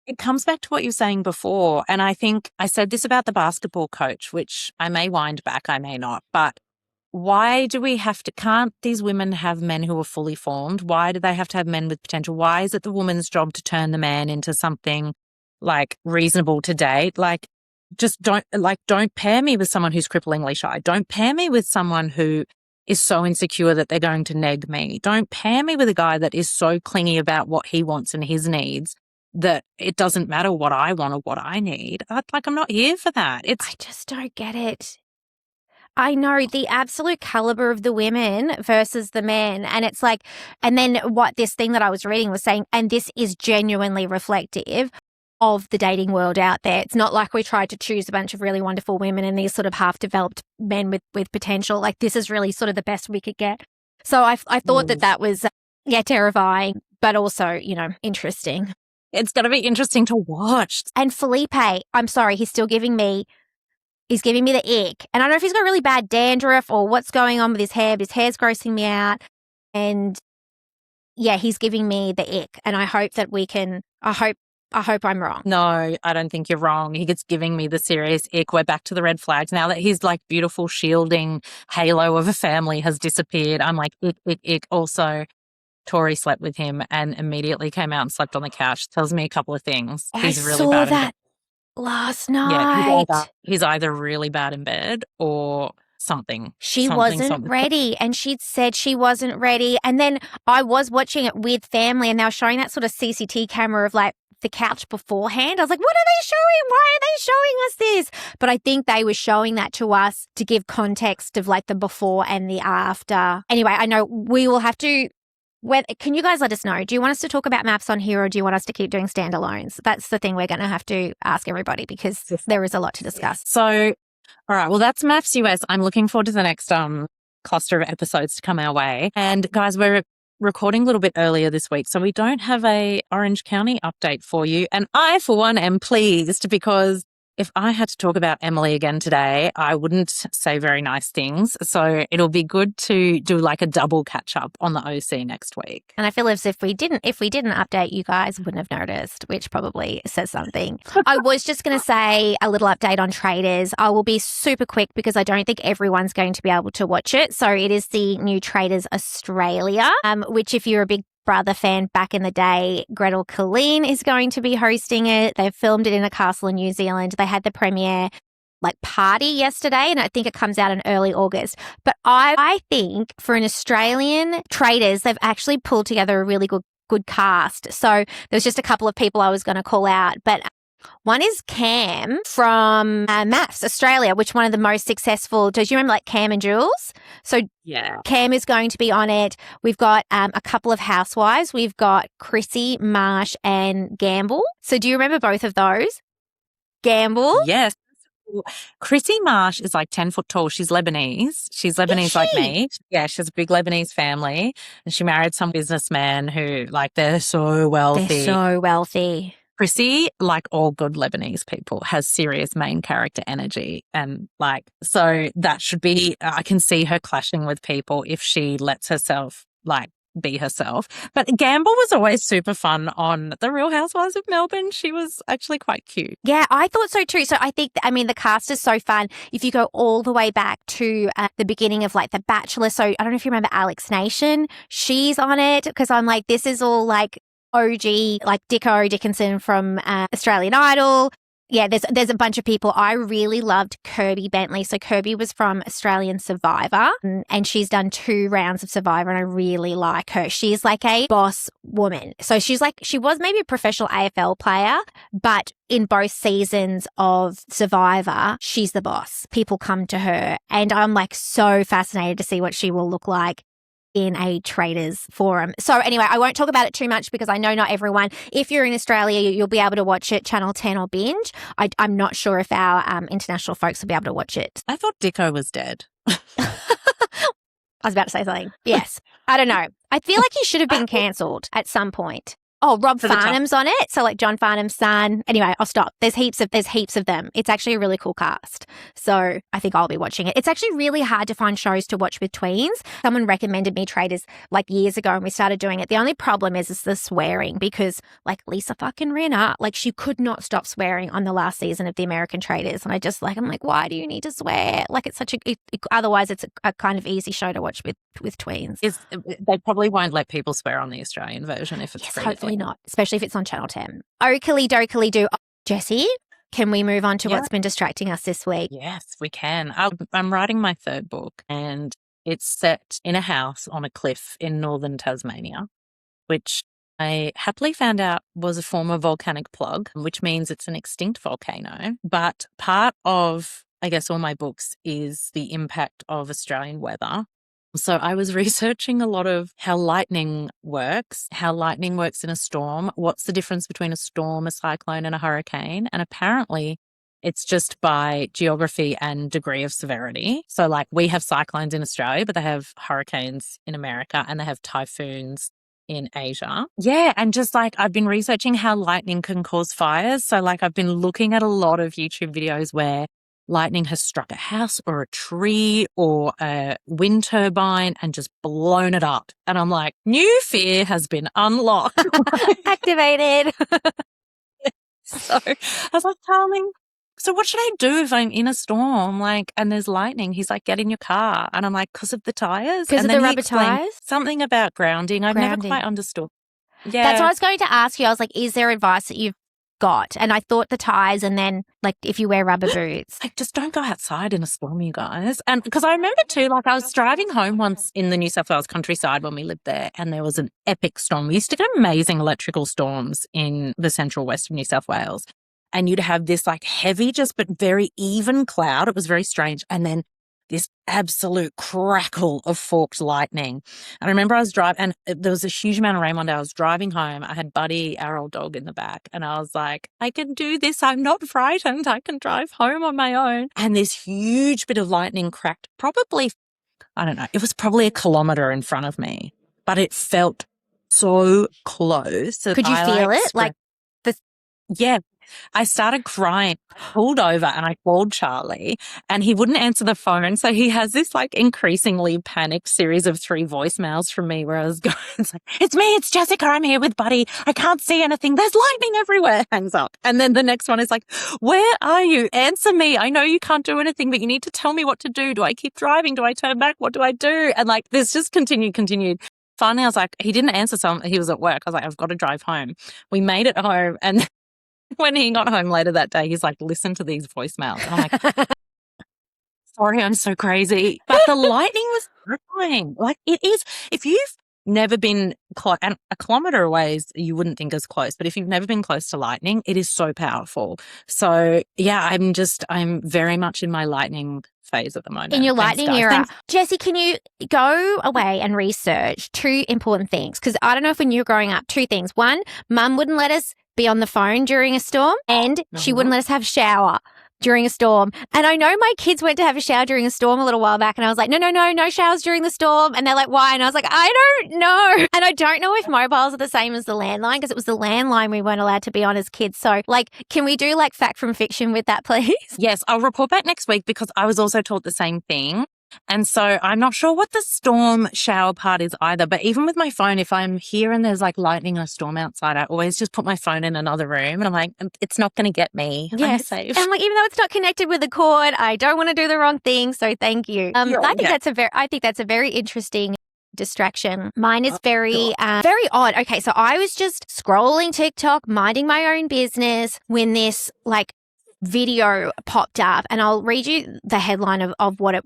Speaker 2: It comes back to what you were saying before. And I think I said this about the basketball coach, which I may wind back, I may not. But why do we can't these women have men who are fully formed? Why do they have to have men with potential? Why is it the woman's job to turn the man into something like reasonable to date? Like, just don't pair me with someone who's cripplingly shy. Don't pair me with someone who is so insecure that they're going to neg me. Don't pair me with a guy that is so clingy about what he wants and his needs that it doesn't matter what I want or what I need. I'm not here for that.
Speaker 1: I just don't get it. I know the absolute caliber of the women versus the men. And it's like, and then what this thing that I was reading was saying, and this is genuinely reflective of the dating world out there. It's not like we tried to choose a bunch of really wonderful women and these sort of half-developed men with potential. Like, this is really sort of the best we could get. So I thought that was, terrifying, but also, interesting.
Speaker 2: It's going to be interesting to watch.
Speaker 1: And Felipe, I'm sorry, he's giving me the ick. And I don't know if he's got really bad dandruff or what's going on with his hair, but his hair's grossing me out. And yeah, he's giving me the ick. And I hope that I hope I'm wrong.
Speaker 2: No, I don't think you're wrong. He's giving me the serious ick. We're back to the red flags now that his like beautiful shielding halo of a family has disappeared. I'm like, ick, ick, ick. Also, Tori slept with him and immediately came out and slept on the couch. Tells me a couple of things. He's really
Speaker 1: saw
Speaker 2: bad
Speaker 1: that last night.
Speaker 2: Yeah, he's either really bad in bed or something.
Speaker 1: She wasn't ready, and she'd said she wasn't ready. And then I was watching it with family, and they were showing that sort of CCTV camera of like the couch beforehand. I was like, what are they showing? Why are they showing us this? But I think they were showing that to us to give context of like the before and the after. Anyway, I know we will have to. Can you guys let us know? Do you want us to talk about MAFS on here, or do you want us to keep doing standalones? That's the thing we're going to have to ask everybody, because there is a lot to discuss.
Speaker 2: So, all right. Well, that's MAFS US. I'm looking forward to the next cluster of episodes to come our way. And guys, we're recording a little bit earlier this week, so we don't have a Orange County update for you. And I, for one, am pleased, because if I had to talk about Emily again today, I wouldn't say very nice things. So it'll be good to do like a double catch up on the OC next week.
Speaker 1: And I feel as if we didn't update, you guys wouldn't have noticed, which probably says something. I was just going to say a little update on Traitors. I will be super quick because I don't think everyone's going to be able to watch it. So it is the new Traitors Australia, which if you're a Big Brother fan back in the day, Gretel Colleen is going to be hosting it. They've filmed it in a castle in New Zealand. They had the premiere party yesterday, and I think it comes out in early August. But I think for an Australian Traitors, they've actually pulled together a really good cast. So there's just a couple of people I was going to call out, but one is Cam from MAFS Australia, which one of the most successful. Do you remember Cam and Jules? So yeah, Cam is going to be on it. We've got a couple of housewives. We've got Chrissy, Marsh, and Gamble. So do you remember both of those? Gamble?
Speaker 2: Yes. Chrissy Marsh is 10 foot tall. She's Lebanese. She's Lebanese like me. Yeah, she has a big Lebanese family, and she married some businessman who they're so wealthy.
Speaker 1: They're so wealthy.
Speaker 2: Chrissy, like all good Lebanese people, has serious main character energy. And so that should be, I can see her clashing with people if she lets herself be herself. But Gamble was always super fun on The Real Housewives of Melbourne. She was actually quite cute.
Speaker 1: Yeah, I thought so too. So I think, the cast is so fun. If you go all the way back to the beginning of The Bachelor. So I don't know if you remember Alex Nation. She's on it, because I'm this is all OG, Dicko Dickinson from Australian Idol. Yeah, there's a bunch of people. I really loved Kirby Bentley. So Kirby was from Australian Survivor, and she's done 2 rounds of Survivor, and I really like her. She's a boss woman. So she was maybe a professional AFL player, but in both seasons of Survivor, she's the boss. People come to her, and I'm so fascinated to see what she will look like in a Traitors forum. So anyway, I won't talk about it too much because I know not everyone. If you're in Australia, you'll be able to watch it, Channel 10 or Binge. I'm not sure if our international folks will be able to watch it.
Speaker 2: I thought Dicko was dead.
Speaker 1: I was about to say something. Yes. I don't know. I feel like he should have been cancelled at some point. Oh, Rob Farnham's on it. So John Farnham's son. Anyway, I'll stop. There's heaps of them. It's actually a really cool cast. So I think I'll be watching it. It's actually really hard to find shows to watch with tweens. Someone recommended me Traitors years ago, and we started doing it. The only problem is the swearing, because Lisa fucking Rinna, she could not stop swearing on the last season of the American Traitors. And I just I'm why do you need to swear? It's such otherwise it's a kind of easy show to watch with tweens.
Speaker 2: They probably won't let people swear on the Australian version if it's free.
Speaker 1: Hopefully not, especially if it's on Channel 10. Oakley dokily do. Jessie, can we move on to what's been distracting us this week?
Speaker 2: Yes, we can. I'm writing my 3rd book, and it's set in a house on a cliff in northern Tasmania, which I happily found out was a former volcanic plug, which means it's an extinct volcano. But part of I guess, all my books is the impact of Australian weather. So I was researching a lot of how lightning works in a storm. What's the difference between a storm, a cyclone, and a hurricane? And apparently it's just by geography and degree of severity. So like we have cyclones in Australia, but they have hurricanes in America and they have typhoons in Asia. Yeah. And just like I've been researching how lightning can cause fires. So like I've been looking at a lot of YouTube videos where lightning has struck a house or a tree or a wind turbine and just blown it up. And I'm like, new fear has been unlocked.
Speaker 1: Activated.
Speaker 2: So I was like, Carling, so what should I do if I'm in a storm, like, and there's lightning? He's like, get in your car. And I'm like, because of the tires?
Speaker 1: Because of the rubber tires?
Speaker 2: Something about grounding. I've never quite understood. Yeah.
Speaker 1: That's what I was going to ask you. I was like, is there advice that you've got? And I thought the tires, and then like if you wear rubber boots.
Speaker 2: Like, just don't go outside in a storm, you guys. And because I remember too, like I was driving home once in the New South Wales countryside when we lived there, and there was an epic storm. We used to get amazing electrical storms in the central west of New South Wales. And you'd have this like heavy, just but very even cloud. It was very strange. And then this absolute crackle of forked lightning. And I remember I was driving, and there was a huge amount of rain one day. I was driving home. I had Buddy, our old dog, in the back. And I was like, I can do this. I'm not frightened. I can drive home on my own. And this huge bit of lightning cracked probably, I don't know, it was probably a kilometre in front of me. But it felt so close.
Speaker 1: Could you feel it? Like the...
Speaker 2: Yeah. I started crying, pulled over, and I called Charlie, and he wouldn't answer the phone. So he has this like increasingly panicked series of 3 voicemails from me where I was going, it's me, it's Jessica, I'm here with Buddy. I can't see anything. There's lightning everywhere. Hangs up. And then the next one is like, where are you? Answer me. I know you can't do anything, but you need to tell me what to do. Do I keep driving? Do I turn back? What do I do? And like this just continued. Finally, I was like, he didn't answer he was at work. I was like, I've got to drive home. We made it home, and when he got home later that day, he's like, listen to these voicemails. And I'm like, sorry, I'm so crazy. But the lightning was terrifying. Like it is, if you've never been and a kilometre away you wouldn't think is close, but if you've never been close to lightning, it is so powerful. So yeah, I'm very much in my lightning phase at the moment.
Speaker 1: In your lightning era. Jessie, can you go away and research 2 important things? Because I don't know if when you were growing up, 2 things. One, Mum wouldn't let us be on the phone during a storm, and she wouldn't let us have a shower during a storm. And I know my kids went to have a shower during a storm a little while back, and I was like, no showers during the storm. And they're like, why? And I was like, I don't know. And I don't know if mobiles are the same as the landline, because it was the landline we weren't allowed to be on as kids. So like, can we do like fact from fiction with that, please?
Speaker 2: Yes, I'll report back next week, because I was also taught the same thing. And so I'm not sure what the storm shower part is either. But even with my phone, if I'm here and there's like lightning or a storm outside, I always just put my phone in another room, and I'm like, it's not going to get me.
Speaker 1: Yes.
Speaker 2: I'm safe.
Speaker 1: And like, even though it's not connected with a cord, I don't want to do the wrong thing. So thank you. I think that's a very interesting distraction. Mine is very odd. Okay, so I was just scrolling TikTok, minding my own business, when this like video popped up, and I'll read you the headline of what it.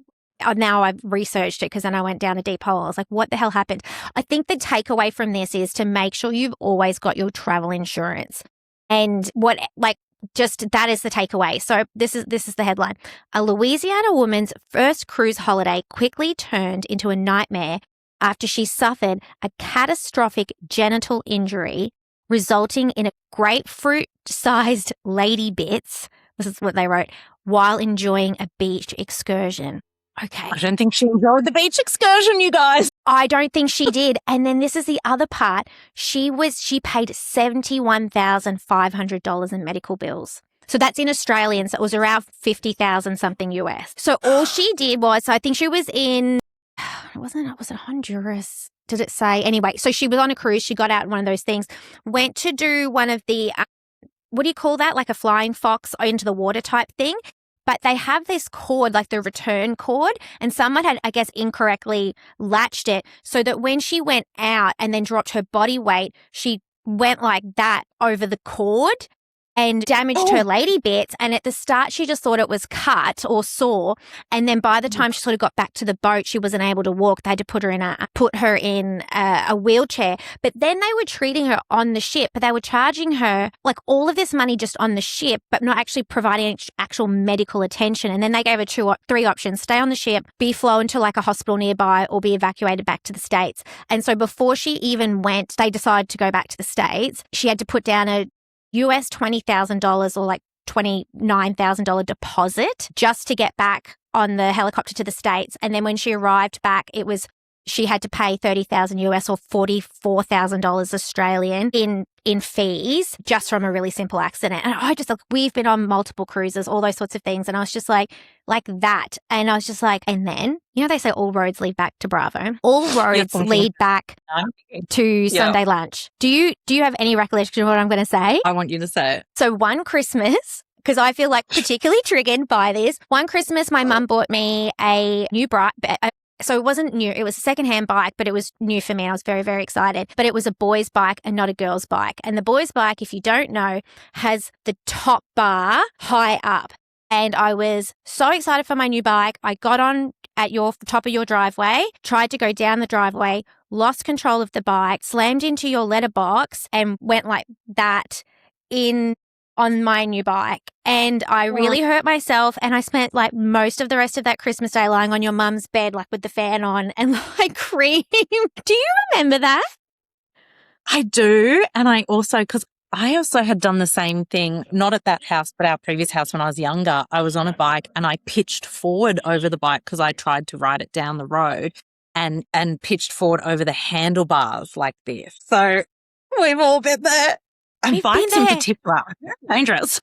Speaker 1: Now I've researched it, because then I went down a deep hole. I was like, what the hell happened? I think the takeaway from this is to make sure you've always got your travel insurance. And that is the takeaway. So this is the headline. A Louisiana woman's first cruise holiday quickly turned into a nightmare after she suffered a catastrophic genital injury, resulting in a grapefruit-sized lady bits. This is what they wrote, while enjoying a beach excursion. Okay.
Speaker 2: I don't think she enjoyed the beach excursion, you guys.
Speaker 1: I don't think she did. And then this is the other part. She paid $71,500 in medical bills. So that's in Australian. So it was around 50,000 something US. So all she did was, I think she was in, was it Honduras? Did it say? Anyway, so she was on a cruise. She got out in one of those things, went to do one of the, what do you call that? Like a flying fox into the water type thing. But they have this cord, like the return cord, and someone had, I guess, incorrectly latched it, so that when she went out and then dropped her body weight, she went like that over the cord. and damaged her lady bits. And at the start, she just thought it was cut or sore. And then by the time she sort of got back to the boat, she wasn't able to walk. They had to put her in a wheelchair. But then they were treating her on the ship, but they were charging her like all of this money just on the ship, but not actually providing actual medical attention. And then they gave her three options: stay on the ship, be flown to like a hospital nearby, or be evacuated back to the States. And so before she even went, they decided to go back to the States. She had to put down a US $20,000 or like $29,000 deposit just to get back on the helicopter to the States. And then when she arrived back, she had to pay $30,000 US or $44,000 Australian in fees just from a really simple accident. And I just, we've been on multiple cruises, all those sorts of things. And I was just like that. And I was just like, and then, they say all roads lead back to Bravo. All roads lead back to Sunday lunch. Do you have any recollection of what I'm going to say?
Speaker 2: I want you to say it.
Speaker 1: So one Christmas, because I feel like particularly triggered by this, one Christmas my mum bought me a new so it wasn't new. It was a secondhand bike, but it was new for me. I was very, very excited. But it was a boy's bike and not a girl's bike. And the boy's bike, if you don't know, has the top bar high up. And I was so excited for my new bike. I got on at the top of your driveway, tried to go down the driveway, lost control of the bike, slammed into your letterbox and went like that on my new bike. And I really hurt myself, and I spent like most of the rest of that Christmas day lying on your mum's bed, like with the fan on and like screamed. Do you remember that?
Speaker 2: I do. And I also had done the same thing, not at that house, but our previous house when I was younger. I was on a bike and I pitched forward over the bike because I tried to ride it down the road and pitched forward over the handlebars like this. So we've all been there. And bikes in particular, dangerous.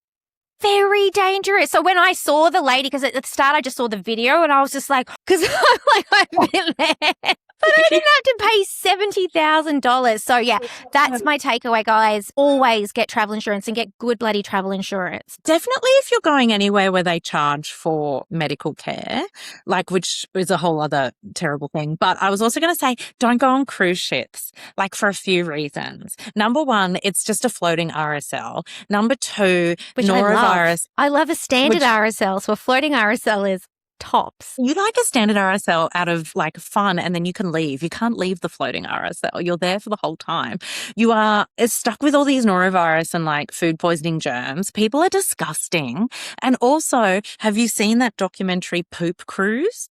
Speaker 1: Very dangerous. So when I saw the lady, because at the start I just saw the video and I was just like, because I'm like, I've been there. But I didn't have to pay $70,000. So yeah, that's my takeaway, guys. Always get travel insurance and get good bloody travel insurance.
Speaker 2: Definitely if you're going anywhere where they charge for medical care, like which is a whole other terrible thing. But I was also going to say, don't go on cruise ships, like for a few reasons. Number one, it's just a floating RSL. Number two,
Speaker 1: which
Speaker 2: norovirus.
Speaker 1: I love a standard RSL. So a floating RSL is tops.
Speaker 2: You like a standard RSL out of like fun and then you can leave. You can't leave the floating RSL. You're there for the whole time. You are stuck with all these norovirus and like food poisoning germs. People are disgusting. And also, have you seen that documentary Poop Cruise?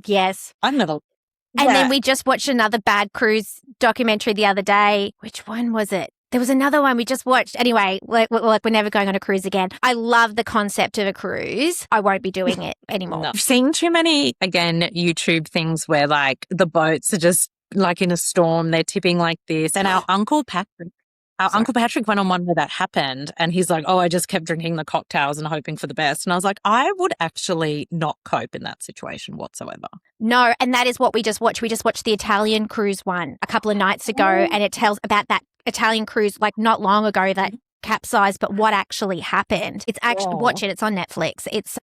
Speaker 1: Yes.
Speaker 2: I've never.
Speaker 1: And then we just watched another bad cruise documentary the other day. Which one was it? There was another one we just watched. Anyway, we're never going on a cruise again. I love the concept of a cruise. I won't be doing it anymore.
Speaker 2: No. I've seen too many, again, YouTube things where like the boats are just like in a storm. They're tipping like this. And our Uncle Patrick went on one where that happened. And he's like, I just kept drinking the cocktails and hoping for the best. And I was like, I would actually not cope in that situation whatsoever.
Speaker 1: No, and that is what we just watched. We just watched the Italian cruise one a couple of nights ago. And it tells about that Italian cruise not long ago that capsized, but what actually happened. It's actually, watch it. It's on Netflix. If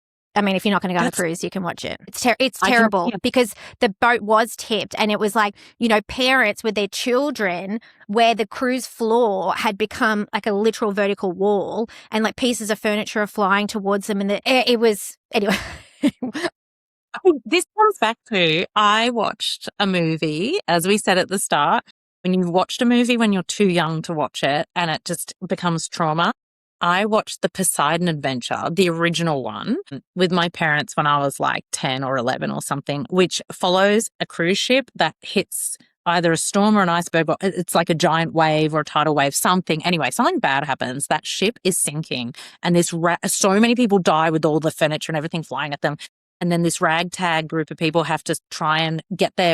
Speaker 1: you're not going to go on a cruise, you can watch it. It's terrible because the boat was tipped and it was like, parents with their children where the cruise floor had become like a literal vertical wall and like pieces of furniture are flying towards them. And it was, anyway.
Speaker 2: This comes back to, I watched a movie, as we said at the start, when you watched a movie when you're too young to watch it and it just becomes trauma. I watched the Poseidon Adventure, the original one, with my parents when I was like 10 or 11 or something, which follows a cruise ship that hits either a storm or an iceberg, or it's like a giant wave or a tidal wave, something. Anyway, something bad happens. That ship is sinking and so many people die with all the furniture and everything flying at them. And then this ragtag group of people have to try and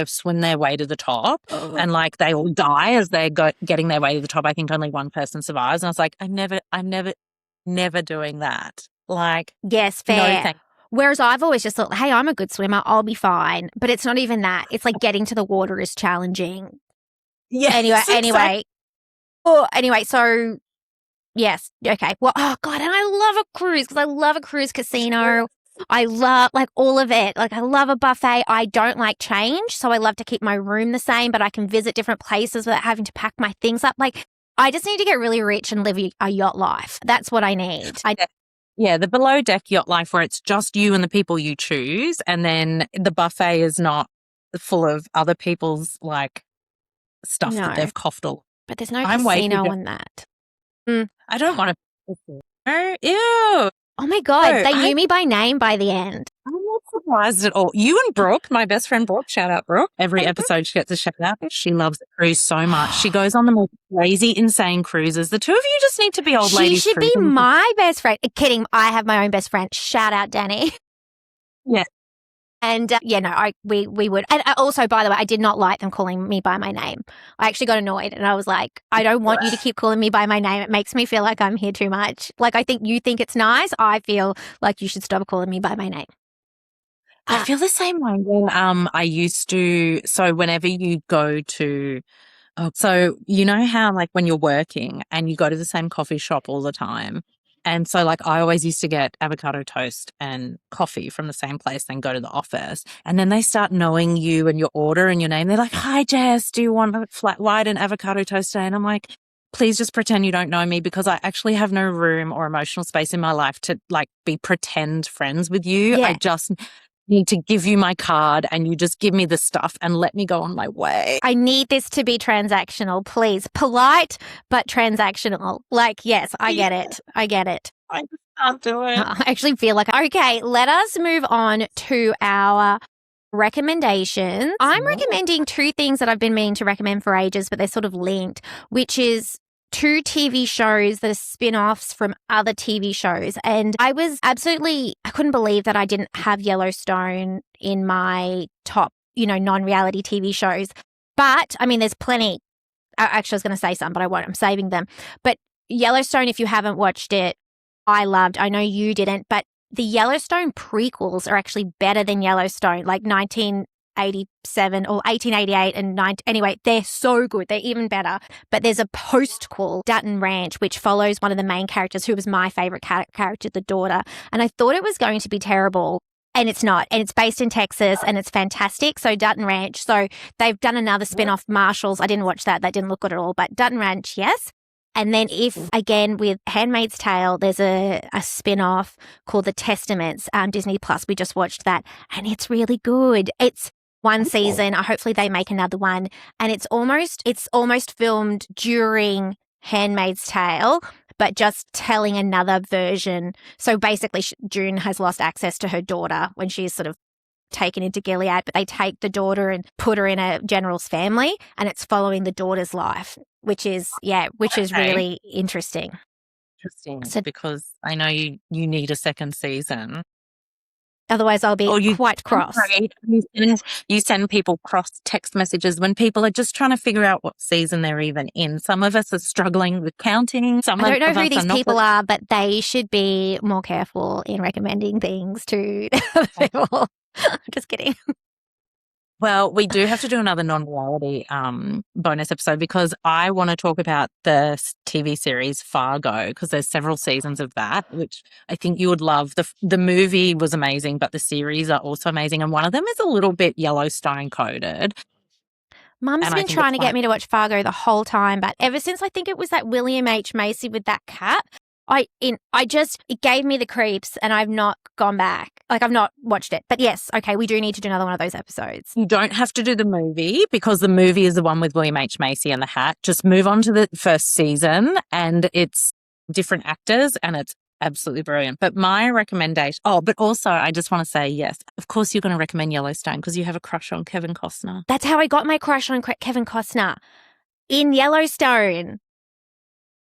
Speaker 2: swim their way to the top. Oh. And like they all die as they're getting their way to the top. I think only one person survives. And I was like, I'm never doing that. Like,
Speaker 1: yes, fair. No, whereas I've always just thought, hey, I'm a good swimmer. I'll be fine. But it's not even that. It's like getting to the water is challenging.
Speaker 2: Yes.
Speaker 1: Anyway, so yes. Okay. Well, oh God. And I love a cruise because I love a cruise casino. I love like all of it. Like I love a buffet. I don't like change. So I love to keep my room the same, but I can visit different places without having to pack my things up. Like I just need to get really rich and live a yacht life. That's what I need.
Speaker 2: Yeah, the below deck yacht life where it's just you and the people you choose, and then the buffet is not full of other people's like stuff that they've coughed all.
Speaker 1: But there's no
Speaker 2: I'm way too
Speaker 1: casino on that.
Speaker 2: I don't want to. Ew.
Speaker 1: Oh my God,
Speaker 2: No,
Speaker 1: they knew me by name by the end.
Speaker 2: I'm not surprised at all. You and Brooke, my best friend Brooke, shout out Brooke. Every episode she gets a shout out. She loves the cruise so much. She goes on the most crazy, insane cruises. The two of you just need to be old ladies.
Speaker 1: She should be my best friend. Kidding, I have my own best friend. Shout out Danny.
Speaker 2: Yeah.
Speaker 1: And we would. And also, by the way, I did not like them calling me by my name. I actually got annoyed and I was like, I don't want you to keep calling me by my name. It makes me feel like I'm here too much. Like, I think you think it's nice. I feel like you should stop calling me by my name.
Speaker 2: I feel the same way when I used to. So whenever you go to, so you know how like when you're working and you go to the same coffee shop all the time. And so like I always used to get avocado toast and coffee from the same place, then go to the office. And then they start knowing you and your order and your name. They're like, hi, Jess, do you want a flat white and avocado toast today? And I'm like, please just pretend you don't know me because I actually have no room or emotional space in my life to like be pretend friends with you.
Speaker 1: Yeah.
Speaker 2: I just need to give you my card and you just give me the stuff and let me go on my way.
Speaker 1: I need this to be transactional, please. Polite, but transactional. Like, yes, I get it. I get it.
Speaker 2: I just can't do it.
Speaker 1: I actually feel like, okay, let us move on to our recommendations. I'm recommending two things that I've been meaning to recommend for ages, but they're sort of linked, which is two TV shows that are spin-offs from other TV shows. And I couldn't believe that I didn't have Yellowstone in my top, non-reality TV shows. But, I mean, there's plenty. Actually, I was going to say some, but I won't. I'm saving them. But Yellowstone, if you haven't watched it, I loved. I know you didn't, but the Yellowstone prequels are actually better than Yellowstone, like 1987 or 1888 and anyway, they're so good. They're even better. But there's a post-call, Dutton Ranch, which follows one of the main characters who was my favorite character, the daughter. And I thought it was going to be terrible. And it's not. And it's based in Texas and it's fantastic. So Dutton Ranch. So they've done another spin-off, Marshalls. I didn't watch that. That didn't look good at all. But Dutton Ranch, yes. And then again, with Handmaid's Tale, there's a spin-off called The Testaments, Disney Plus. We just watched that and it's really good. It's one season. Hopefully they make another one. And it's almost filmed during Handmaid's Tale, but just telling another version. So basically June has lost access to her daughter when she's sort of taken into Gilead, but they take the daughter and put her in a general's family and it's following the daughter's life, which is really interesting.
Speaker 2: So, because I know you need a second season.
Speaker 1: Otherwise, I'll be quite cross.
Speaker 2: You send people cross text messages when people are just trying to figure out what season they're even in. Some of us are struggling with counting. I don't know
Speaker 1: who these people are, but they should be more careful in recommending things to people. Just kidding.
Speaker 2: Well, we do have to do another non-reality bonus episode because I want to talk about the TV series Fargo because there's several seasons of that, which I think you would love. The movie was amazing, but the series are also amazing. And one of them is a little bit Yellowstone coded.
Speaker 1: Mum's been trying to get me to watch Fargo the whole time, but ever since I think it was that William H. Macy with that cat, it gave me the creeps and I've not gone back. Like I've not watched it. But yes, okay, we do need to do another one of those episodes.
Speaker 2: You don't have to do the movie because the movie is the one with William H. Macy and the hat. Just move on to the first season and it's different actors and it's absolutely brilliant. But my recommendation, but also I just want to say, yes, of course you're going to recommend Yellowstone because you have a crush on Kevin Costner.
Speaker 1: That's how I got my crush on Kevin Costner in Yellowstone.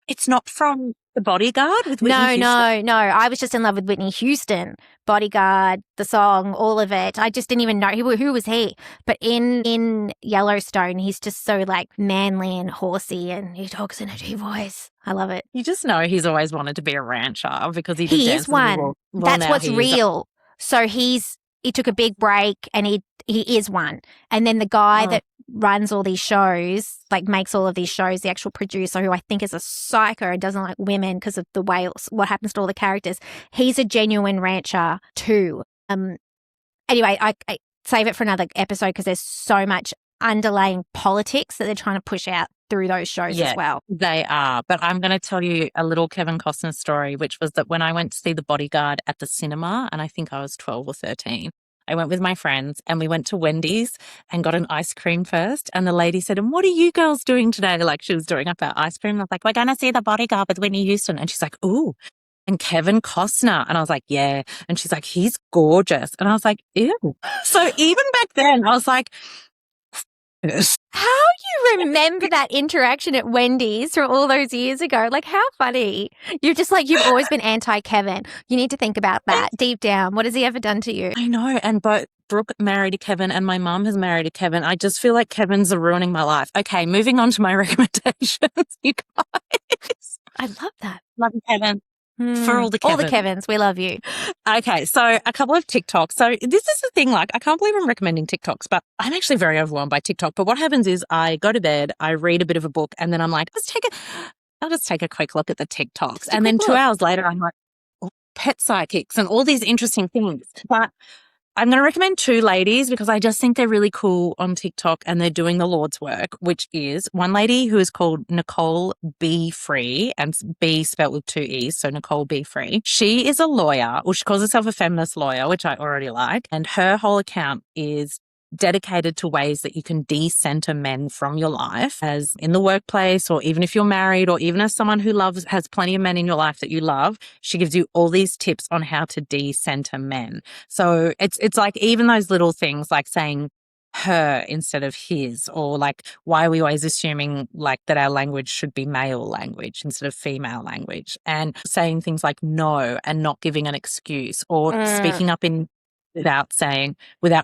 Speaker 2: It's not from The Bodyguard with Whitney Houston?
Speaker 1: No. I was just in love with Whitney Houston. Bodyguard, the song, all of it. I just didn't even know who was he. But in Yellowstone, he's just so like manly and horsey and he talks in a deep voice. I love it.
Speaker 2: You just know he's always wanted to be a rancher because he
Speaker 1: is one. That's what's real. So he took a big break and he is one. And then the guy that runs all these shows, like makes all of these shows, the actual producer who I think is a psycho and doesn't like women because of the way what happens to all the characters, he's a genuine rancher too. Anyway, I save it for another episode because there's so much underlying politics that they're trying to push out through those shows as well.
Speaker 2: They are. But I'm going to tell you a little Kevin Costner story, which was that when I went to see The Bodyguard at the cinema, and I think I was 12 or 13, I went with my friends and we went to Wendy's and got an ice cream first. And the lady said, "And what are you girls doing today?" Like she was doing up our ice cream. I was like, "We're going to see The Bodyguard with Whitney Houston." And she's like, "Ooh, and Kevin Costner." And I was like, "Yeah." And she's like, "He's gorgeous." And I was like, "Ew." So even back then I was like, yes.
Speaker 1: How you remember that interaction at Wendy's from all those years ago? Like, how funny. You're just like, you've always been anti-Kevin. You need to think about that deep down. What has he ever done to you?
Speaker 2: I know. And both Brooke married a Kevin and my mum has married a Kevin. I just feel like Kevins are ruining my life. Okay, moving on to my recommendations, you guys.
Speaker 1: I love that.
Speaker 2: Love you, Kevin. For all the Kevins.
Speaker 1: All the Kevins, we love you.
Speaker 2: Okay, so a couple of TikToks. So this is the thing, like, I can't believe I'm recommending TikToks, but I'm actually very overwhelmed by TikTok. But what happens is I go to bed, I read a bit of a book, and then I'm like, I'll just take a quick look at the TikToks. And then 2 hours later, I'm like, oh, pet psychics and all these interesting things. But I'm going to recommend two ladies because I just think they're really cool on TikTok and they're doing the Lord's work, which is one lady who is called Nicole B. Free, and B spelled with 2 E's, so Nicole B. Free. She is a lawyer, or she calls herself a feminist lawyer, which I already like, and her whole account is dedicated to ways that you can de-center men from your life, as in the workplace, or even if you're married, or even as someone who has plenty of men in your life that you love. She gives you all these tips on how to de-center men. So it's like even those little things like saying her instead of his, or like why are we always assuming like that our language should be male language instead of female language, and saying things like no and not giving an excuse, or speaking up without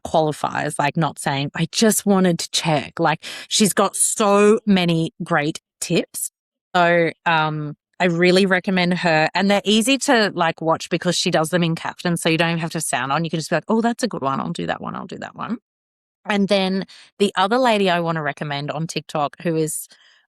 Speaker 2: qualifiers, like not saying, "I just wanted to check." Like she's got so many great tips. So I really recommend her, and they're easy to like watch because she does them in captions, so you don't even have to sound on. You can just be like, "Oh, that's a good one. I'll do that one. I'll do that one." And then the other lady I want to recommend on TikTok,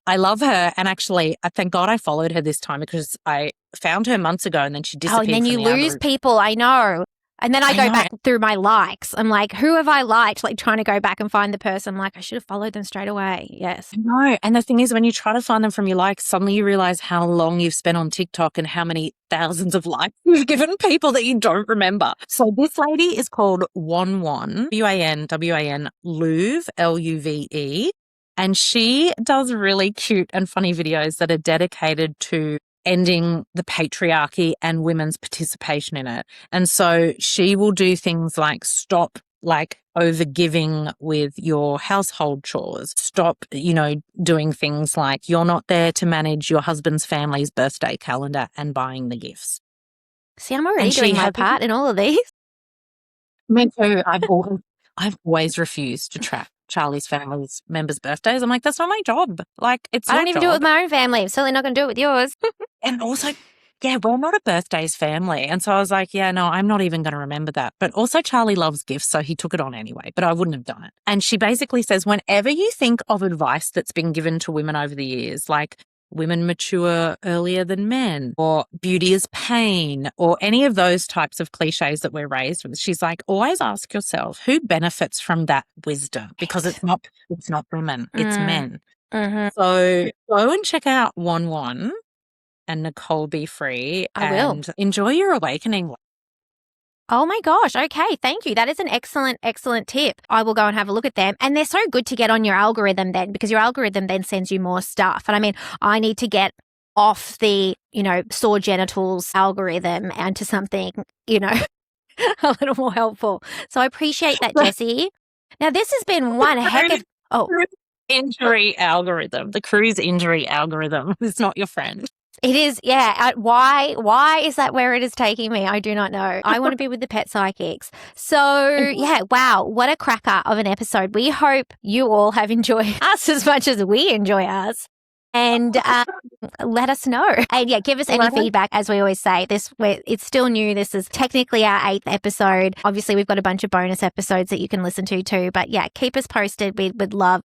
Speaker 2: I love her, and actually, I thank God I followed her this time because I found her months ago and then she disappeared.
Speaker 1: Oh, and then you lose people. I know. And then I go back through my likes. I'm like, who have I liked? Like trying to go back and find the person. I'm like, I should have followed them straight away. Yes.
Speaker 2: No. And the thing is, when you try to find them from your likes, suddenly you realize how long you've spent on TikTok and how many thousands of likes you've given people that you don't remember. So this lady is called Wanwan, WAN, Luve, LUVE. And she does really cute and funny videos that are dedicated to ending the patriarchy and women's participation in it. And so she will do things like stop like overgiving with your household chores. Stop, doing things like you're not there to manage your husband's family's birthday calendar and buying the gifts.
Speaker 1: See, I'm already doing my part in all of these.
Speaker 2: Me too. I've always refused to track Charlie's family's members' birthdays. I'm like, that's not my job. Like, I
Speaker 1: don't even do it with my own family. I'm certainly not going to do it with yours.
Speaker 2: And also, we're not a birthdays family. And so I was like, no, I'm not even going to remember that. But also Charlie loves gifts, so he took it on anyway, but I wouldn't have done it. And she basically says, whenever you think of advice that's been given to women over the years, like women mature earlier than men, or beauty is pain, or any of those types of cliches that we're raised with, she's like, always ask yourself who benefits from that wisdom, because it's not women, it's men. Mm-hmm. So go and check out Wanwan and Nicole Be Free.
Speaker 1: I will.
Speaker 2: Enjoy your awakening.
Speaker 1: Oh my gosh. Okay. Thank you. That is an excellent, excellent tip. I will go and have a look at them. And they're so good to get on your algorithm then, because your algorithm then sends you more stuff. And I mean, I need to get off the, sore genitals algorithm and to something, a little more helpful. So I appreciate that, Jessie. Now, this has been one heck of...
Speaker 2: injury algorithm. The cruise injury algorithm is not your friend.
Speaker 1: It is, yeah. Why is that where it is taking me? I do not know. I want to be with the pet psychics. So, yeah, wow, what a cracker of an episode. We hope you all have enjoyed us as much as we enjoy us. And let us know. And, give us any feedback, as we always say. It's still new. This is technically our 8th episode. Obviously, we've got a bunch of bonus episodes that you can listen to too. But, keep us posted. We would love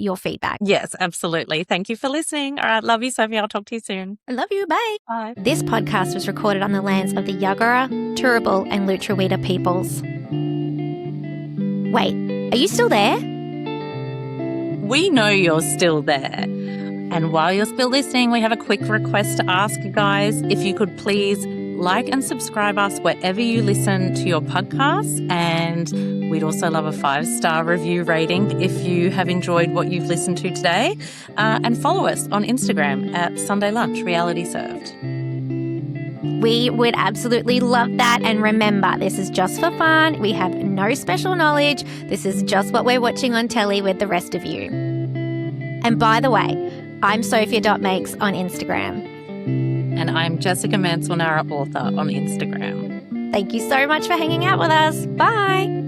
Speaker 1: your feedback.
Speaker 2: Yes, absolutely. Thank you for listening. All right. Love you, Sophie. I'll talk to you soon.
Speaker 1: I love you. Bye.
Speaker 2: Bye.
Speaker 1: This podcast was recorded on the lands of the Yuggera, Turrbal and Lutruwita peoples. Wait, are you still there?
Speaker 2: We know you're still there. And while you're still listening, we have a quick request to ask you guys if you could please like and subscribe us wherever you listen to your podcasts. And we'd also love a 5-star review rating if you have enjoyed what you've listened to today. And follow us on Instagram at Sunday Lunch Reality Served.
Speaker 1: We would absolutely love that. And remember, this is just for fun. We have no special knowledge. This is just what we're watching on telly with the rest of you. And by the way, I'm Sophia.makes on Instagram.
Speaker 2: And I'm Jessica Mansell-Nara, author, on Instagram.
Speaker 1: Thank you so much for hanging out with us. Bye.